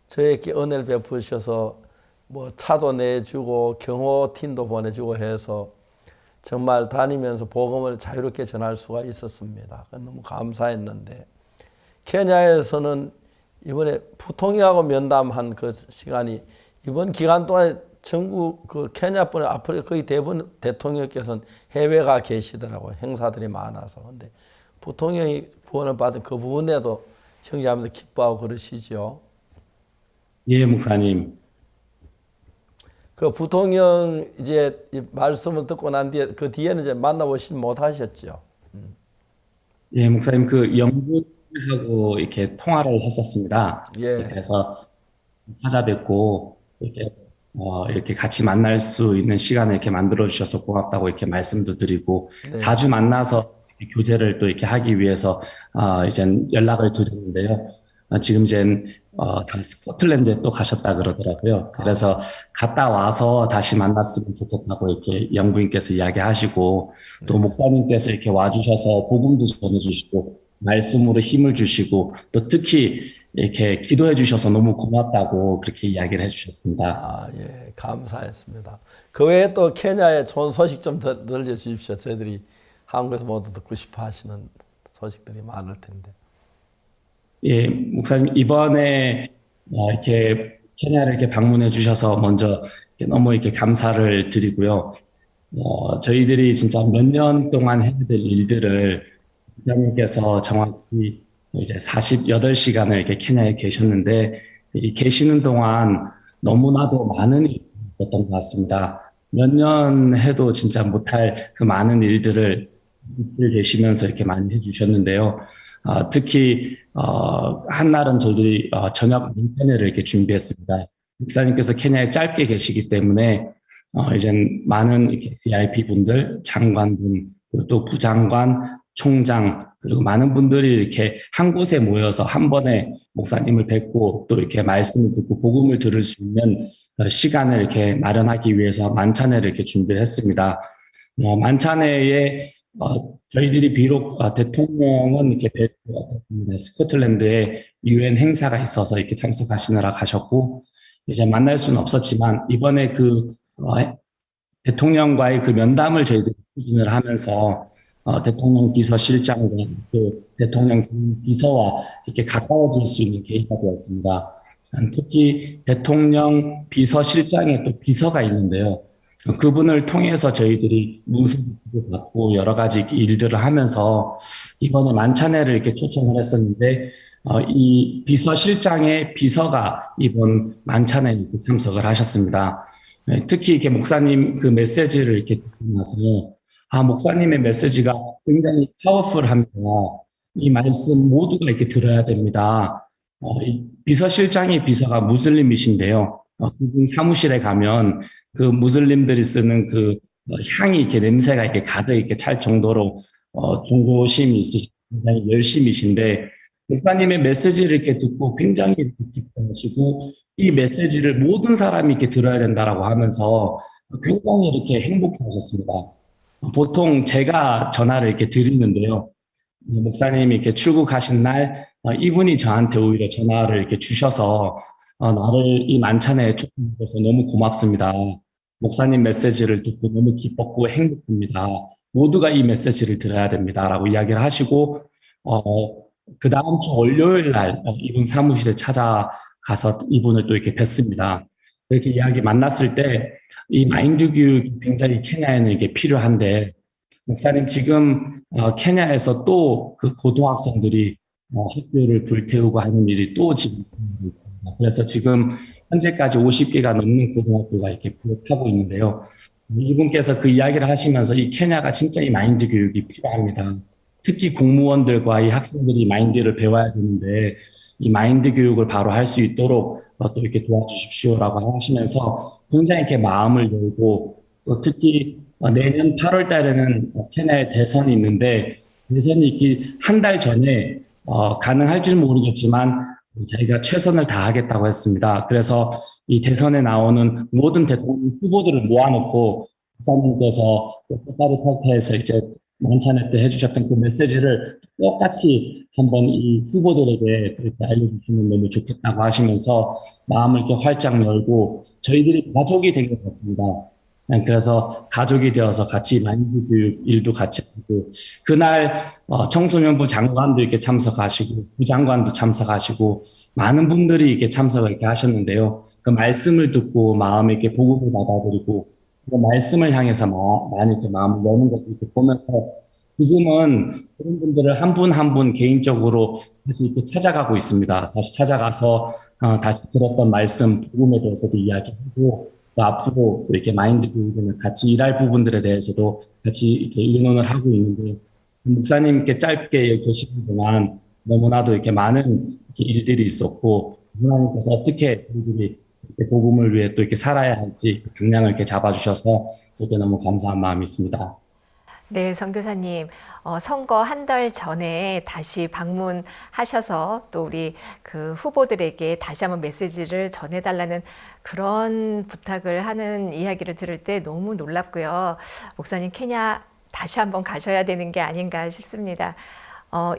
Speaker 1: 저에게 은혜를 베푸셔서 뭐 차도 내주고 경호팀도 보내주고 해서 정말 다니면서 복음을 자유롭게 전할 수가 있었습니다. 너무 감사했는데 케냐에서는 이번에 부통령하고 면담한 그 시간이 이번 기간 동안에 전국 그 케냐뿐 아프리카 거의 대부분 대통령께서는 해외가 계시더라고요. 행사들이 많아서. 근데 부통령이 구원을 받은 그 부분에도 형제자매들 기뻐하고 그러시죠.
Speaker 4: 예, 목사님.
Speaker 1: 그 부통령 이제 말씀을 듣고 난 뒤에 그 뒤에는 이제 만나보시지 못하셨죠.
Speaker 4: 예, 목사님 그 영국하고 이렇게 통화를 했었습니다.
Speaker 1: 예.
Speaker 4: 그래서 찾아뵙고 이렇게 같이 만날 수 있는 시간을 이렇게 만들어 주셔서 고맙다고 이렇게 말씀도 드리고
Speaker 1: 네.
Speaker 4: 자주 만나서 교제를 또 이렇게 하기 위해서 이제 연락을 드렸는데요. 지금 이제 다 스코틀랜드에 또 가셨다 그러더라고요. 그래서 갔다 와서 다시 만났으면 좋겠다고 이렇게 영부인께서 이야기하시고 또 목사님께서 이렇게 와주셔서 복음도 전해주시고 말씀으로 힘을 주시고 또 특히 이렇게 기도해 주셔서 너무 고맙다고 그렇게 이야기를 해주셨습니다.
Speaker 1: 예, 감사했습니다. 그 외에 또 케냐의 좋은 소식 좀 들려주십시오. 저희들이 한국에서 모두 듣고 싶어 하시는 소식들이 많을 텐데.
Speaker 4: 예, 목사님 이번에 이렇게 케냐를 이렇게 방문해 주셔서 먼저 너무 이렇게 감사를 드리고요. 저희들이 진짜 몇 년 동안 해야 될 일들을 부장님께서 정확히 이제 48시간을 이렇게 케냐에 계셨는데 이 계시는 동안 너무나도 많은 일이 있었던 것 같습니다. 몇 년 해도 진짜 못할 그 많은 일들을 계시면서 이렇게 많이 해주셨는데요. 특히 한날은 저희들이 저녁 인터넷을 이렇게 준비했습니다. 목사님께서 케냐에 짧게 계시기 때문에 이제 많은 이렇게 VIP 분들, 장관분, 그리고 또 부장관, 총장 그리고 많은 분들이 이렇게 한 곳에 모여서 한 번에 목사님을 뵙고 또 이렇게 말씀을 듣고 복음을 들을 수 있는 시간을 이렇게 마련하기 위해서 만찬회를 이렇게 준비를 했습니다. 만찬회에 저희들이 비록 대통령은 이렇게 스코틀랜드에 UN 행사가 있어서 이렇게 참석하시느라 가셨고 이제 만날 수는 없었지만 이번에 그 대통령과의 그 면담을 저희들이 추진을 하면서 대통령 비서실장과 또 대통령 비서와 이렇게 가까워질 수 있는 계기가 되었습니다. 특히 대통령 비서실장에 또 비서가 있는데요. 그분을 통해서 저희들이 문서도 받고 여러 가지 일들을 하면서 이번에 만찬회를 이렇게 초청을 했었는데 이 비서실장의 비서가 이번 만찬회에 참석을 하셨습니다. 특히 이렇게 목사님 그 메시지를 이렇게 듣고 나서 목사님의 메시지가 굉장히 파워풀합니다. 이 말씀 모두가 이렇게 들어야 됩니다. 이 비서실장의 비서가 무슬림이신데요. 그분 사무실에 가면 그 무슬림들이 쓰는 그 향이 이렇게 냄새가 이렇게 가득 이렇게 찰 정도로 존고심이 있으시고 굉장히 열심이신데 목사님의 메시지를 이렇게 듣고 굉장히 기뻐하시고 이 메시지를 모든 사람이 이렇게 들어야 된다라고 하면서 굉장히 이렇게 행복해하셨습니다. 보통 제가 전화를 이렇게 드리는데요. 목사님이 이렇게 출국하신 날 이분이 저한테 오히려 전화를 이렇게 주셔서 나를 이 만찬에 초청해서 너무 고맙습니다. 목사님 메시지를 듣고 너무 기뻤고 행복합니다. 모두가 이 메시지를 들어야 됩니다라고 이야기를 하시고 그 다음 주 월요일 날 이분 사무실에 찾아가서 이분을 또 이렇게 뵀습니다. 이렇게 이야기 만났을 때 이 마인드 교육이 굉장히 케냐에는 이게 필요한데 목사님 지금 케냐에서 또 그 고등학생들이 학교를 불태우고 하는 일이 또 지금 그래서 지금 현재까지 50개가 넘는 고등학교가 이렇게 불타고 있는데요. 이분께서 그 이야기를 하시면서 이 케냐가 진짜 이 마인드 교육이 필요합니다. 특히 공무원들과 이 학생들이 마인드를 배워야 되는데 이 마인드 교육을 바로 할 수 있도록 또 이렇게 도와주십시오라고 하시면서 굉장히 이렇게 마음을 열고 또 특히 내년 8월 달에는 케냐에 대선이 있는데 대선이 있기 한 달 전에 가능할지는 모르겠지만 자기가 최선을 다하겠다고 했습니다. 그래서 이 대선에 나오는 모든 대통령 후보들을 모아놓고 목사님께서 색깔이 탈퇴해서 이제 만찬회 때 해주셨던 그 메시지를 똑같이 한번 이 후보들에게 그렇게 알려주시면 너무 좋겠다고 하시면서 마음을 이렇게 활짝 열고 저희들이 가족이 된 것 같습니다. 그래서 가족이 되어서 같이 마인드 교육 일도 같이 하고 그날 청소년부 장관도 이렇게 참석하시고 부장관도 참석하시고 많은 분들이 이렇게 참석을 이렇게 하셨는데요. 그 말씀을 듣고 마음에 이렇게 복음을 받아들이고 그 말씀을 향해서 많이 이렇게 마음을 여는 것을 이렇게 보면서 지금은 그런 분들을 한 분 한 분 개인적으로 다시 이렇게 찾아가고 있습니다. 다시 찾아가서 다시 들었던 말씀 복음에 대해서도 이야기하고 또 앞으로 이렇게 마인드 교육을 같이 일할 부분들에 대해서도 같이 이렇게 의논을 하고 있는데 목사님께 짧게 계시는 동안 너무나도 이렇게 많은 이렇게 일들이 있었고 하나님께서 어떻게 우리들이 복음을 위해 또 이렇게 살아야 할지 방향을 이렇게 잡아주셔서 저도 너무 감사한 마음이 있습니다.
Speaker 2: 네, 선교사님, 선거 한 달 전에 다시 방문하셔서 또 우리 그 후보들에게 다시 한번 메시지를 전해달라는 그런 부탁을 하는 이야기를 들을 때 너무 놀랍고요. 목사님 케냐 다시 한번 가셔야 되는 게 아닌가 싶습니다.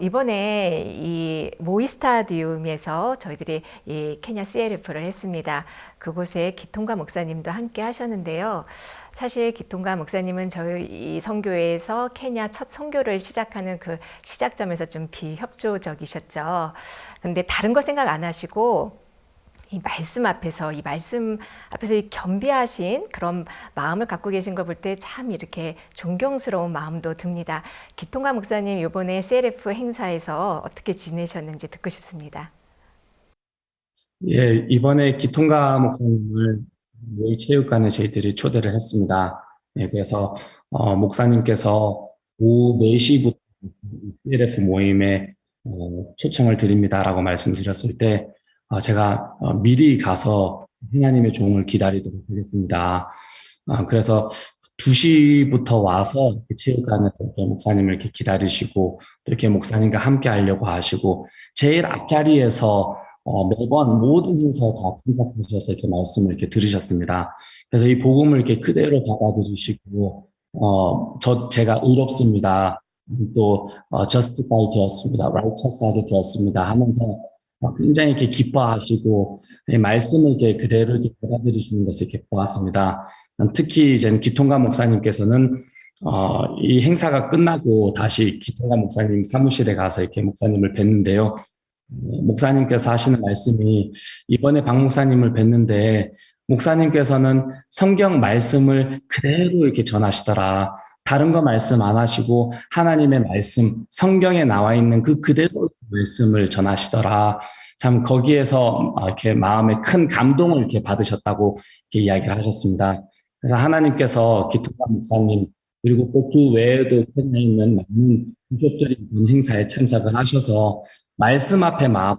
Speaker 2: 이번에 이 모이 스타디움에서 저희들이 이 케냐 CLF를 했습니다. 그곳에 기통가 목사님도 함께 하셨는데요. 사실 기통가 목사님은 저희 이 선교회에서 케냐 첫 선교를 시작하는 그 시작점에서 좀 비협조적이셨죠. 근데 다른 거 생각 안 하시고 이 말씀 앞에서 이 겸비하신 그런 마음을 갖고 계신 걸 볼 때 참 이렇게 존경스러운 마음도 듭니다. 기통가 목사님 이번에 CLF 행사에서 어떻게 지내셨는지 듣고 싶습니다.
Speaker 4: 예, 이번에 기통가 목사님을 모의 체육관에 저희들이 초대를 했습니다. 예, 그래서 목사님께서 오후 4시부터 CLF 모임에 초청을 드립니다라고 말씀드렸을 때 제가 미리 가서 하나님의 종을 기다리도록 하겠습니다. 그래서 2시부터 와서 체육관에서 목사님을 이렇게 기다리시고 또 이렇게 목사님과 함께 하려고 하시고 제일 앞자리에서 매번 모든 행사에 다 참석하셔서 이렇게 말씀을 이렇게 들으셨습니다. 그래서 이 복음을 이렇게 그대로 받아들이시고 제가 의롭습니다. 또 justify 되었습니다. righteous하게 되었습니다. 하면서 굉장히 이렇게 기뻐하시고 말씀을 이렇게 그대로 이렇게 받아들이시는 것을 이렇게 보았습니다. 특히 이제 기통가 목사님께서는 이 행사가 끝나고 다시 기통가 목사님 사무실에 가서 이렇게 목사님을 뵀는데요. 목사님께서 하시는 말씀이 이번에 박 목사님을 뵀는데 목사님께서는 성경 말씀을 그대로 이렇게 전하시더라. 다른 거 말씀 안 하시고 하나님의 말씀, 성경에 나와 있는 그 그대로 말씀을 전하시더라. 참 거기에서 이렇게 마음에 큰 감동을 이렇게 받으셨다고 이렇게 이야기를 하셨습니다. 그래서 하나님께서 기통가 목사님 그리고 또 그 외에도 케냐에 있는 많은 비숍들이 이번 행사에 참석을 하셔서 말씀 앞에 마음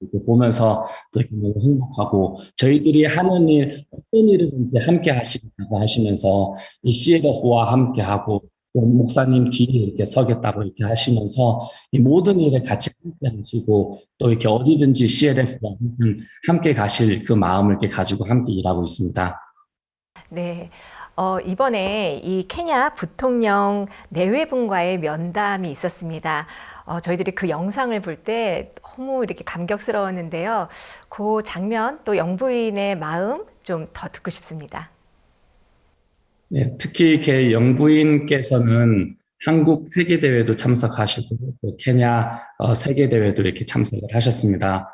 Speaker 4: 이렇게 보면서 또 이렇게 너무 행복하고 저희들이 하는 일 어떤 일이든지 함께 하시겠다고 하시면서 이 CLF와 함께 하고 또 목사님 뒤에 이렇게 서겠다고 이렇게 하시면서 이 모든 일에 같이 함께 하시고 또 이렇게 어디든지 CLF와 함께 가실 그 마음을 이렇게 가지고 함께 일하고 있습니다.
Speaker 2: 네. 이번에 이 케냐 부통령 내외분과의 면담이 있었습니다. 저희들이 그 영상을 볼 때 너무 이렇게 감격스러웠는데요. 그 장면 또 영부인의 마음 좀 더 듣고 싶습니다.
Speaker 4: 네, 특히 이렇게 영부인께서는 한국 세계대회도 참석하시고 또 케냐 세계대회도 이렇게 참석을 하셨습니다.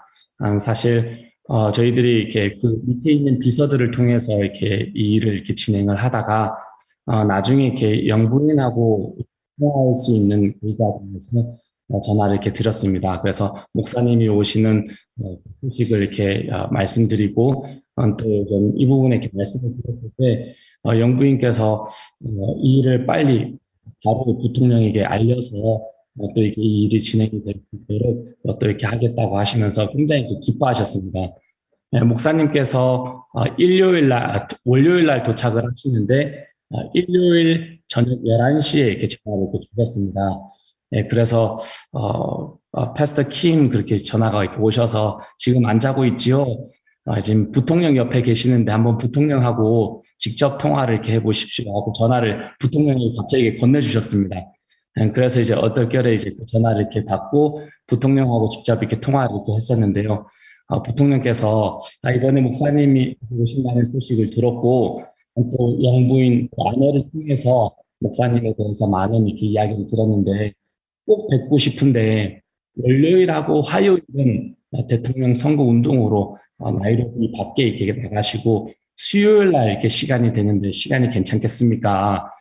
Speaker 4: 사실 저희들이 이렇게 그 밑에 있는 비서들을 통해서 이렇게 이 일을 이렇게 진행을 하다가 나중에 이렇게 영부인하고 통화할 수 있는 기회가 되면서 전화를 이렇게 드렸습니다. 그래서 목사님이 오시는 소식을 이렇게 말씀드리고 또 이 부분에 이렇게 말씀을 드렸을 때 영부인께서 이 일을 빨리 바로 부통령에게 알려서 또 이렇게 이 일이 진행이 될 수 있도록 또 이렇게 하겠다고 하시면서 굉장히 기뻐하셨습니다. 목사님께서 월요일 날 도착을 하시는데 일요일 저녁 11시에 이렇게 전화를 주셨습니다. 그래서 패스터 킴 그렇게 전화가 이렇게 오셔서 지금 안 자고 있지요? 지금 부통령 옆에 계시는데 한번 부통령하고 직접 통화를 이렇게 해보십시오 하고 전화를 부통령이 갑자기 건네주셨습니다. 그래서 이제 어떨결에 이제 그 전화를 이렇게 받고 부통령하고 직접 이렇게 통화를 이렇게 했었는데요. 부통령께서 이번에 목사님이 오신다는 소식을 들었고 또 영부인 아내를 통해서 목사님에 대해서 많은 이렇게 이야기를 들었는데 꼭 뵙고 싶은데 월요일하고 화요일은 대통령 선거 운동으로 나이로비 밖에 이렇게 나가시고 수요일 날 이렇게 시간이 되는데 시간이 괜찮겠습니까?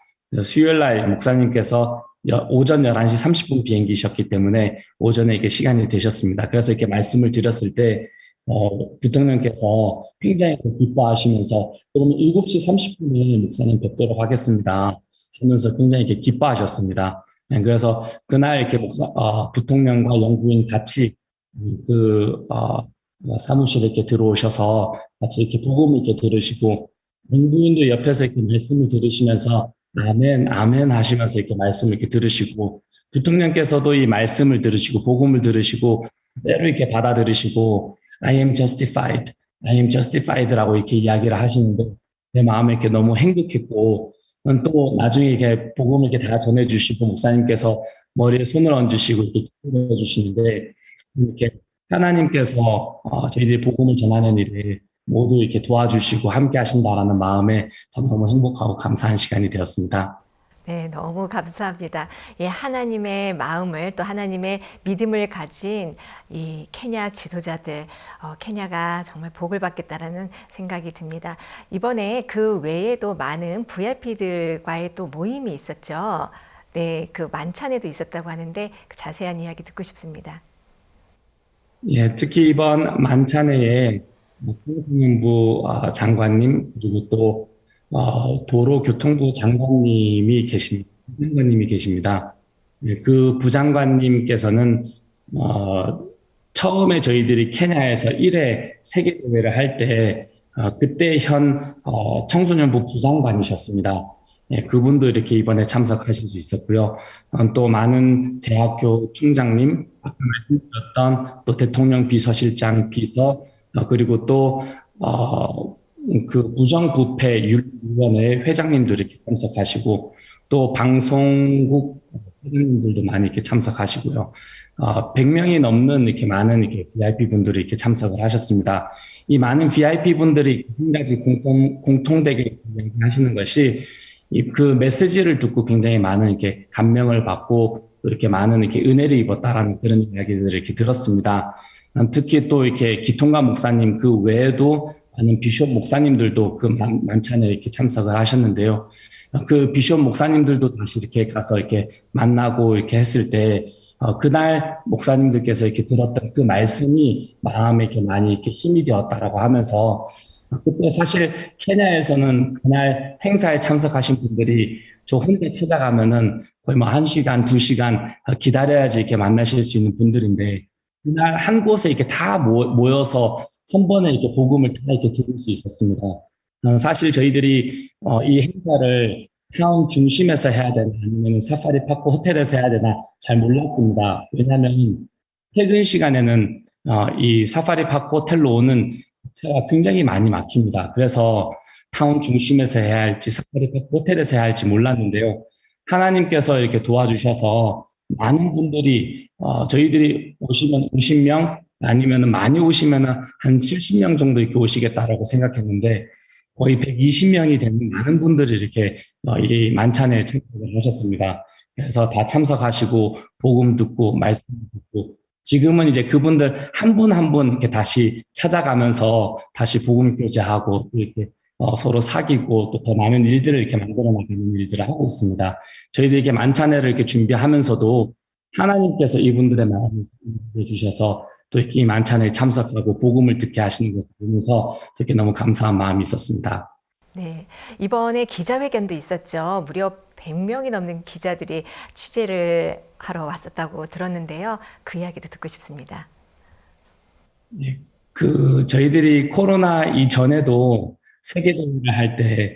Speaker 4: 수요일 날 목사님께서 오전 11시 30분 비행기셨기 때문에 오전에 이렇게 시간이 되셨습니다. 그래서 이렇게 말씀을 드렸을 때 부통령께서 굉장히 기뻐하시면서 그러면 7시 30분에 목사님 뵙도록 하겠습니다 하면서 굉장히 이렇게 기뻐하셨습니다. 그래서 그날 이렇게 부통령과 영부인 같이 사무실에 이렇게 들어오셔서 같이 이렇게 복음을 이렇게 들으시고 영부인도 옆에서 이렇게 말씀을 들으시면서 아멘, 아멘 하시면서 이렇게 말씀을 이렇게 들으시고 부통령께서도 이 말씀을 들으시고 복음을 들으시고 그대로 이렇게 받아들이시고 I am justified라고 이렇게 이야기를 하시는데 내 마음에 이렇게 너무 행복했고 또 나중에 이렇게 복음을 이렇게 다 전해주시고 목사님께서 머리에 손을 얹으시고 이렇게 기도해 주시는데 이렇게 하나님께서 저희들이 복음을 전하는 일에 모두 이렇게 도와주시고 함께 하신다라는 마음에 참 너무 행복하고 감사한 시간이 되었습니다.
Speaker 2: 네, 너무 감사합니다. 하나님의 마음을 또 하나님의 믿음을 가진 이 케냐 지도자들, 케냐가 정말 복을 받겠다라는 생각이 듭니다. 이번에 그 외에도 많은 VIP들과의 또 모임이 있었죠. 네, 그 만찬에도 있었다고 하는데 그 자세한 이야기 듣고 싶습니다.
Speaker 4: 예, 특히 이번 만찬회에 통상부 장관님 그리고 또 도로교통부 장관님이 계십니다. 그 부장관님께서는 처음에 저희들이 케냐에서 1회 세계대회를 할 때 그때 현 청소년부 부장관이셨습니다. 그분도 이렇게 이번에 참석하실 수 있었고요. 또 많은 대학교 총장님, 아까 말씀드렸던 또 대통령 비서실장 비서 그리고 또 그 부정부패윤리위원회 회장님도 이렇게 참석하시고 또 방송국 회장님들도 많이 이렇게 참석하시고요. 100명이 넘는 이렇게 많은 이렇게 VIP 분들이 이렇게 참석을 하셨습니다. 이 많은 VIP 분들이 한 가지 공통되게 하시는 것이 그 메시지를 듣고 굉장히 많은 이렇게 감명을 받고 또 이렇게 많은 이렇게 은혜를 입었다라는 그런 이야기들을 이렇게 들었습니다. 특히 또 이렇게 기통가 목사님 그 외에도 많은 비숍 목사님들도 그 만찬에 이렇게 참석을 하셨는데요. 그 비숍 목사님들도 다시 이렇게 가서 이렇게 만나고 이렇게 했을 때 그날 목사님들께서 이렇게 들었던 그 말씀이 마음에 이렇게 많이 이렇게 힘이 되었다라고 하면서 그때 사실 케냐에서는 그날 행사에 참석하신 분들이 저 혼자 찾아가면은 거의 뭐 1시간, 2시간 기다려야지 이렇게 만나실 수 있는 분들인데 그날 한 곳에 이렇게 다 모여서 한 번에 이렇게 복음을 다 이렇게 들을 수 있었습니다. 사실 저희들이 이 행사를 타운 중심에서 해야 되나 아니면 사파리 파크 호텔에서 해야 되나 잘 몰랐습니다. 왜냐하면 퇴근 시간에는 이 사파리 파크 호텔로 오는 차가 굉장히 많이 막힙니다. 그래서 타운 중심에서 해야 할지 사파리 파크 호텔에서 해야 할지 몰랐는데요. 하나님께서 이렇게 도와주셔서 많은 분들이 저희들이 오시면 50명 아니면 많이 오시면 한 70명 정도 이렇게 오시겠다라고 생각했는데 거의 120명이 되는 많은 분들이 이렇게 이 만찬에 참석을 하셨습니다. 그래서 다 참석하시고 복음 듣고 말씀 듣고 지금은 이제 그분들 한 분 한 분 이렇게 다시 찾아가면서 다시 복음 교제하고 이렇게 서로 사귀고 또 더 많은 일들을 이렇게 만들어 나가는 일들을 하고 있습니다. 저희들이 이렇게 만찬회를 이렇게 준비하면서도 하나님께서 이분들의 마음을 해주셔서 또 이렇게 만찬에 참석하고 복음을 듣게 하시는 것을 보면서 이렇게 너무 감사한 마음이 있었습니다.
Speaker 2: 네, 이번에 기자회견도 있었죠. 무려 100명이 넘는 기자들이 취재를 하러 왔었다고 들었는데요. 그 이야기도 듣고 싶습니다.
Speaker 4: 네, 저희들이 코로나 이전에도 세계대회를 할 때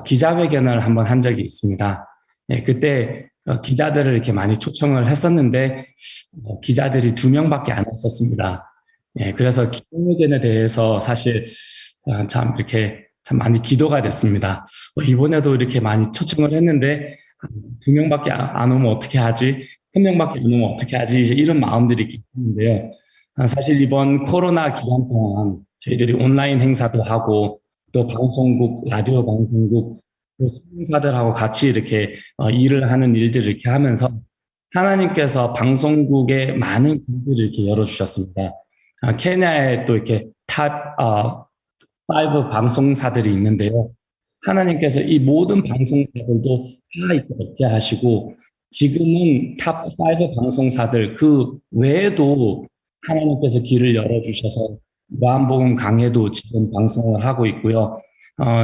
Speaker 4: 기자회견을 한번 한 적이 있습니다. 네, 그때 기자들을 이렇게 많이 초청을 했었는데 기자들이 2명밖에 안 왔었습니다. 네, 그래서 기자회견에 대해서 사실 참 이렇게 참 많이 기도가 됐습니다. 이번에도 이렇게 많이 초청을 했는데 2명밖에 안 오면 어떻게 하지? 1명밖에 안 오면 어떻게 하지? 이제 이런 마음들이 있는데요. 사실 이번 코로나 기간 동안 저희들이 온라인 행사도 하고 또 방송국, 라디오 방송국, 수행사들하고 같이 이렇게 일을 하는 일들을 이렇게 하면서 하나님께서 방송국에 많은 길들을 이렇게 열어주셨습니다. 케냐에 또 이렇게 탑 5 방송사들이 있는데요. 하나님께서 이 모든 방송사들도 다 이렇게 얻게 하시고 지금은 탑 5 방송사들 그 외에도 하나님께서 길을 열어주셔서 요한복음 강해도 지금 방송을 하고 있고요.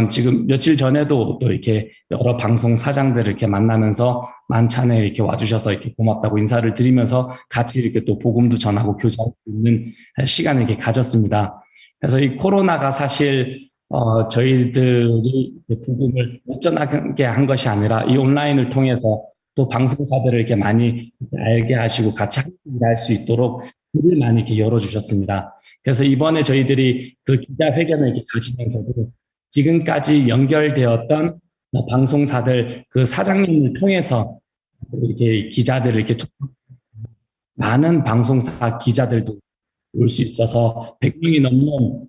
Speaker 4: 지금 며칠 전에도 또 이렇게 여러 방송 사장들을 이렇게 만나면서 만찬에 이렇게 와주셔서 이렇게 고맙다고 인사를 드리면서 같이 이렇게 또 복음도 전하고 교제하고 있는 시간을 이렇게 가졌습니다. 그래서 이 코로나가 사실 저희들이 복음을 못 전하게 한 것이 아니라 이 온라인을 통해서 또 방송사들을 이렇게 많이 알게 하시고 같이 일할 수 있도록 길을 많이 이렇게 열어주셨습니다. 그래서 이번에 저희들이 그 기자회견을 이렇게 가지면서도 지금까지 연결되었던 방송사들 그 사장님을 통해서 이렇게 기자들을 이렇게 많은 방송사 기자들도 올 수 있어서 100명이 넘는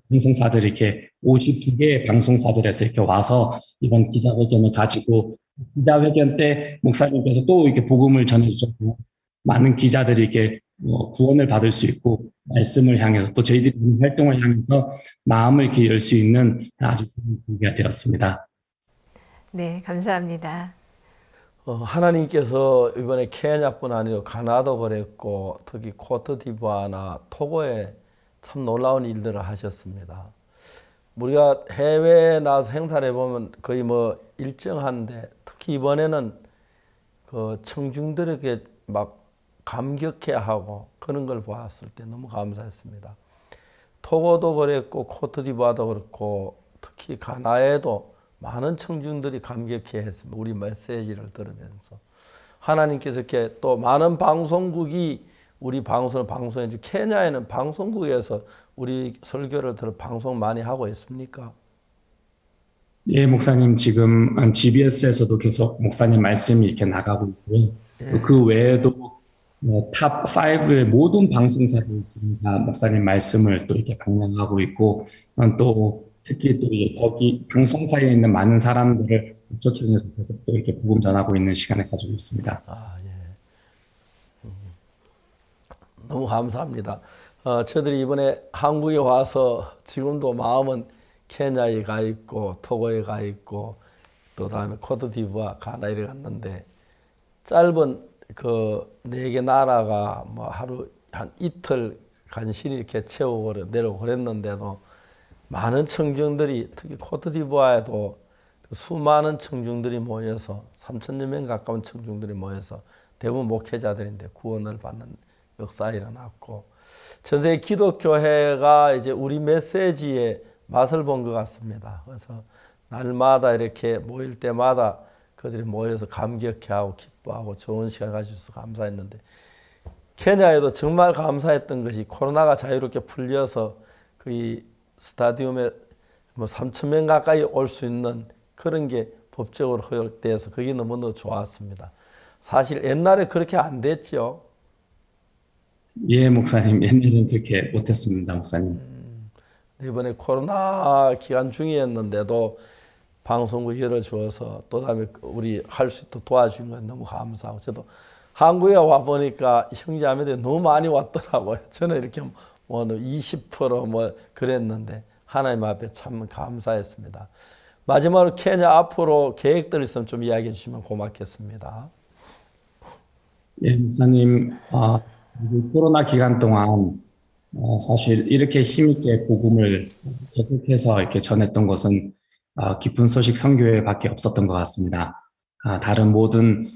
Speaker 4: 방송사들이 이렇게 52개의 방송사들에서 이렇게 와서 이번 기자회견을 가지고 기자회견 때 목사님께서 또 이렇게 복음을 전해주셨고 많은 기자들이 이렇게 구원을 받을 수 있고 말씀을 향해서 또 저희들이 활동을 향해서 마음을 이렇게 열 수 있는 아주 좋은 계기가 되었습니다.
Speaker 2: 네, 감사합니다.
Speaker 1: 하나님께서 이번에 케냐뿐 아니고 가나도 그랬고 특히 코트디부아나 토고에 참 놀라운 일들을 하셨습니다. 우리가 해외에 나가서 행사를 해보면 거의 뭐 일정한데 특히 이번에는 그 청중들에게 막 감격해하고 그런 걸 보았을 때 너무 감사했습니다. 토고도 그랬고 코트디부아도 그렇고 특히 가나에도 많은 청중들이 감격해했습니다. 우리 메시지를 들으면서 하나님께서 이렇게 또 많은 방송국이 우리 방송이지 케냐에는 방송국에서 우리 설교를 들어 방송 많이 하고 있습니까?
Speaker 4: 예, 목사님 지금 GBS에서도 계속 목사님 말씀이 이렇게 나가고 있고요.
Speaker 1: 예.
Speaker 4: 그 외에도 탑 5의 모든 방송사들이 다 목사님 말씀을 또 이렇게 방영하고 있고 또 특히 또 거기 방송사에 있는 많은 사람들을 초청해서 또 이렇게 복음 전하고 있는 시간을 가지고 있습니다.
Speaker 1: 너무 감사합니다. 저들이 이번에 한국에 와서 지금도 마음은 케냐에 가 있고 토고에 가 있고 또 다음에 코트디부아 가나에 갔는데 짧은 그 4개 나라가 뭐 하루 한 이틀 간신히 이렇게 채우고 내려오고 그랬는데도 많은 청중들이 특히 코트디부아에도 수많은 청중들이 모여서 3,000여 명 가까운 청중들이 모여서 대부분 목회자들인데 구원을 받는 역사 일어났고 전 세계 기독교회가 이제 우리 메시지에 맛을 본 것 같습니다. 그래서 날마다 이렇게 모일 때마다 그들이 모여서 감격해하고 기뻐하고 좋은 시간 가져서 감사했는데 케냐에도 정말 감사했던 것이 코로나가 자유롭게 풀려서 그 스타디움에 뭐 3,000명 가까이 올 수 있는 그런 게 법적으로 허용돼서 그게 너무너무 좋았습니다. 사실 옛날에 그렇게 안 됐죠.
Speaker 4: 예, 목사님. 옛날에는 그렇게 못했습니다, 목사님.
Speaker 1: 이번에 코로나 기간 중이었는데도 방송국 열어주어서 또 다음에 우리 할 수 있도록 도와준 건 너무 감사하고 저도 한국에 와 보니까 형제자매들이 너무 많이 왔더라고요. 저는 이렇게 뭐 20% 그랬는데 하나님 앞에 참 감사했습니다. 마지막으로 케냐 앞으로 계획들 있으면 좀 이야기해 주시면 고맙겠습니다.
Speaker 4: 예, 목사님. 코로나 기간 동안 사실 이렇게 힘있게 복음을 계속해서 이렇게 전했던 것은 기쁜 소식 선교회밖에 없었던 것 같습니다. 다른 모든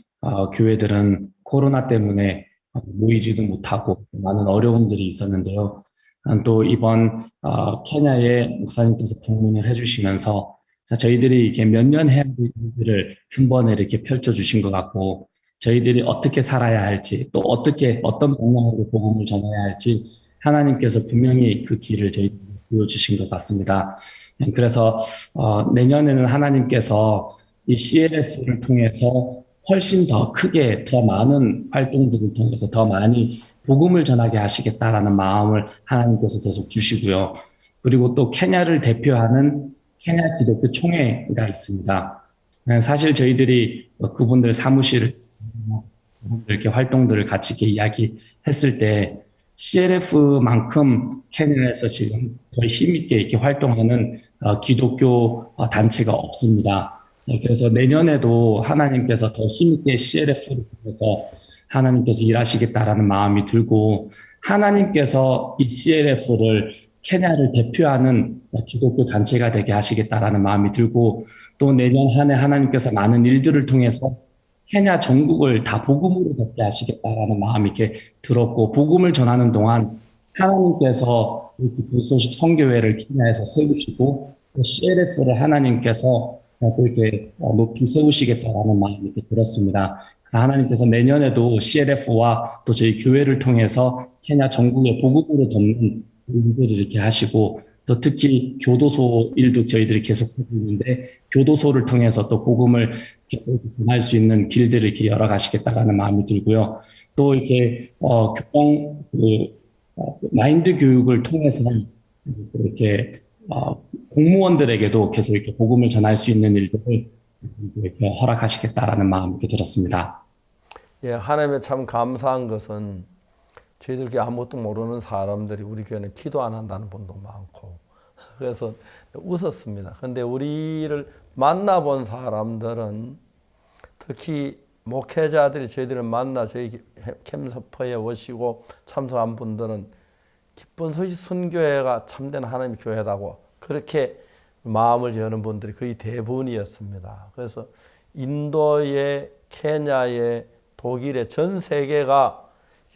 Speaker 4: 교회들은 코로나 때문에 모이지도 못하고 많은 어려움들이 있었는데요. 또 이번 케냐에 목사님께서 방문을 해주시면서 저희들이 이렇게 몇 년 해야 될 일들을 한 번에 이렇게 펼쳐주신 것 같고 저희들이 어떻게 살아야 할지 또 어떤 방향으로 복음을 전해야 할지 하나님께서 분명히 그 길을 저희들이 보여주신 것 같습니다. 그래서 내년에는 하나님께서 이 CLF를 통해서 훨씬 더 크게 더 많은 활동들을 통해서 더 많이 복음을 전하게 하시겠다라는 마음을 하나님께서 계속 주시고요. 그리고 또 케냐를 대표하는 케냐 기독교 총회가 있습니다. 사실 저희들이 그분들 사무실 이렇게 활동들을 같이 이렇게 이야기했을 때 CLF만큼 케냐에서 지금 더 힘있게 이렇게 활동하는 기독교 단체가 없습니다. 그래서 내년에도 하나님께서 더 힘있게 CLF를 통해서 하나님께서 일하시겠다라는 마음이 들고 하나님께서 이 CLF를 케냐를 대표하는 기독교 단체가 되게 하시겠다라는 마음이 들고 또 내년 한 해 하나님께서 많은 일들을 통해서 케냐 전국을 다 복음으로 덮게 하시겠다라는 마음이 이렇게 들었고 복음을 전하는 동안 하나님께서 기쁜 소식 선교회를 케냐에서 세우시고 CLF를 하나님께서 또 이렇게 높이 세우시겠다라는 마음이 이렇게 들었습니다. 그래서 하나님께서 내년에도 CLF와 또 저희 교회를 통해서 케냐 전국의 복음으로 덮는 일들을 이렇게 하시고 또 특히 교도소 일도 저희들이 계속하고 있는데 교도소를 통해서 또 복음을 전할 수 있는 길들을 이렇게 열어가시겠다라는 마음이 들고요. 또 이렇게 마인드 교육을 통해서 이렇게 공무원들에게도 계속 이렇게 복음을 전할 수 있는 일들을 이렇게 허락하시겠다라는 마음이 이렇게 들었습니다.
Speaker 1: 예, 하나님의 참 감사한 것은 저희들께 아무것도 모르는 사람들이 우리 교회는 기도 안 한다는 분도 많고 그래서 웃었습니다. 근데 우리를 만나본 사람들은 특히 목회자들이 저희들을 만나 저희 캠서퍼에 오시고 참석한 분들은 기쁜 소식 선교회가 참된 하나님의 교회다고 그렇게 마음을 여는 분들이 거의 대부분이었습니다. 그래서 인도의 케냐의 독일의 전 세계가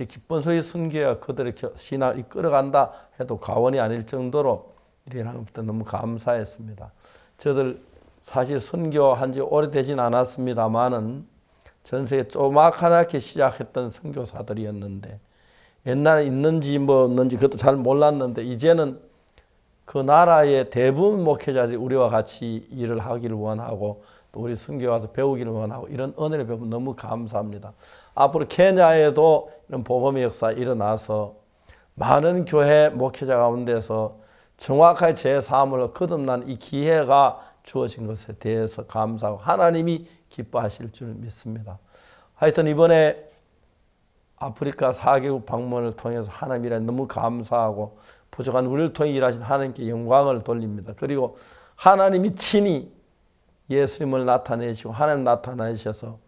Speaker 1: 기쁜 소식 선교회가 그들의 신앙을 이끌어간다 해도 과언이 아닐 정도로 일어난 것부터 너무 감사했습니다. 저들 사실 선교한 지 오래되진 않았습니다만은 전 세계 조그맣게 시작했던 선교사들이었는데 옛날에 있는지 뭐 없는지 그것도 잘 몰랐는데 이제는 그 나라의 대부분 목회자들이 우리와 같이 일을 하기를 원하고 또 우리 선교 와서 배우기를 원하고 이런 은혜를 배우면 너무 감사합니다. 앞으로 케냐에도 이런 복음의 역사 일어나서 많은 교회 목회자 가운데서 정확하게 제 삶을 거듭난 이 기회가 주어진 것에 대해서 감사하고 하나님이 기뻐하실 줄 믿습니다. 하여튼 이번에 아프리카 4개국 방문을 통해서 하나님이라 너무 감사하고 부족한 우리를 통해 일하신 하나님께 영광을 돌립니다. 그리고 하나님이 친히 예수님을 나타내시고 하나님 나타내셔서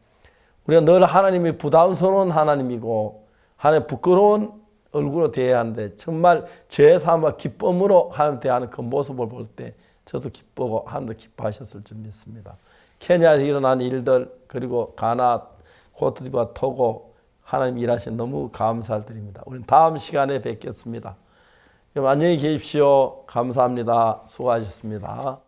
Speaker 1: 우리가 늘 하나님이 부담스러운 하나님이고 하나님 부끄러운 얼굴로 대해야 하는데 정말 죄 사함과 기쁨으로 하나님 대하는 그 모습을 볼 때 저도 기쁘고 하나님도 기뻐하셨을 줄 믿습니다. 케냐에서 일어난 일들 그리고 가나, 코트디부아, 토고 하나님 일하신 너무 감사드립니다. 우리는 다음 시간에 뵙겠습니다. 안녕히 계십시오. 감사합니다. 수고하셨습니다.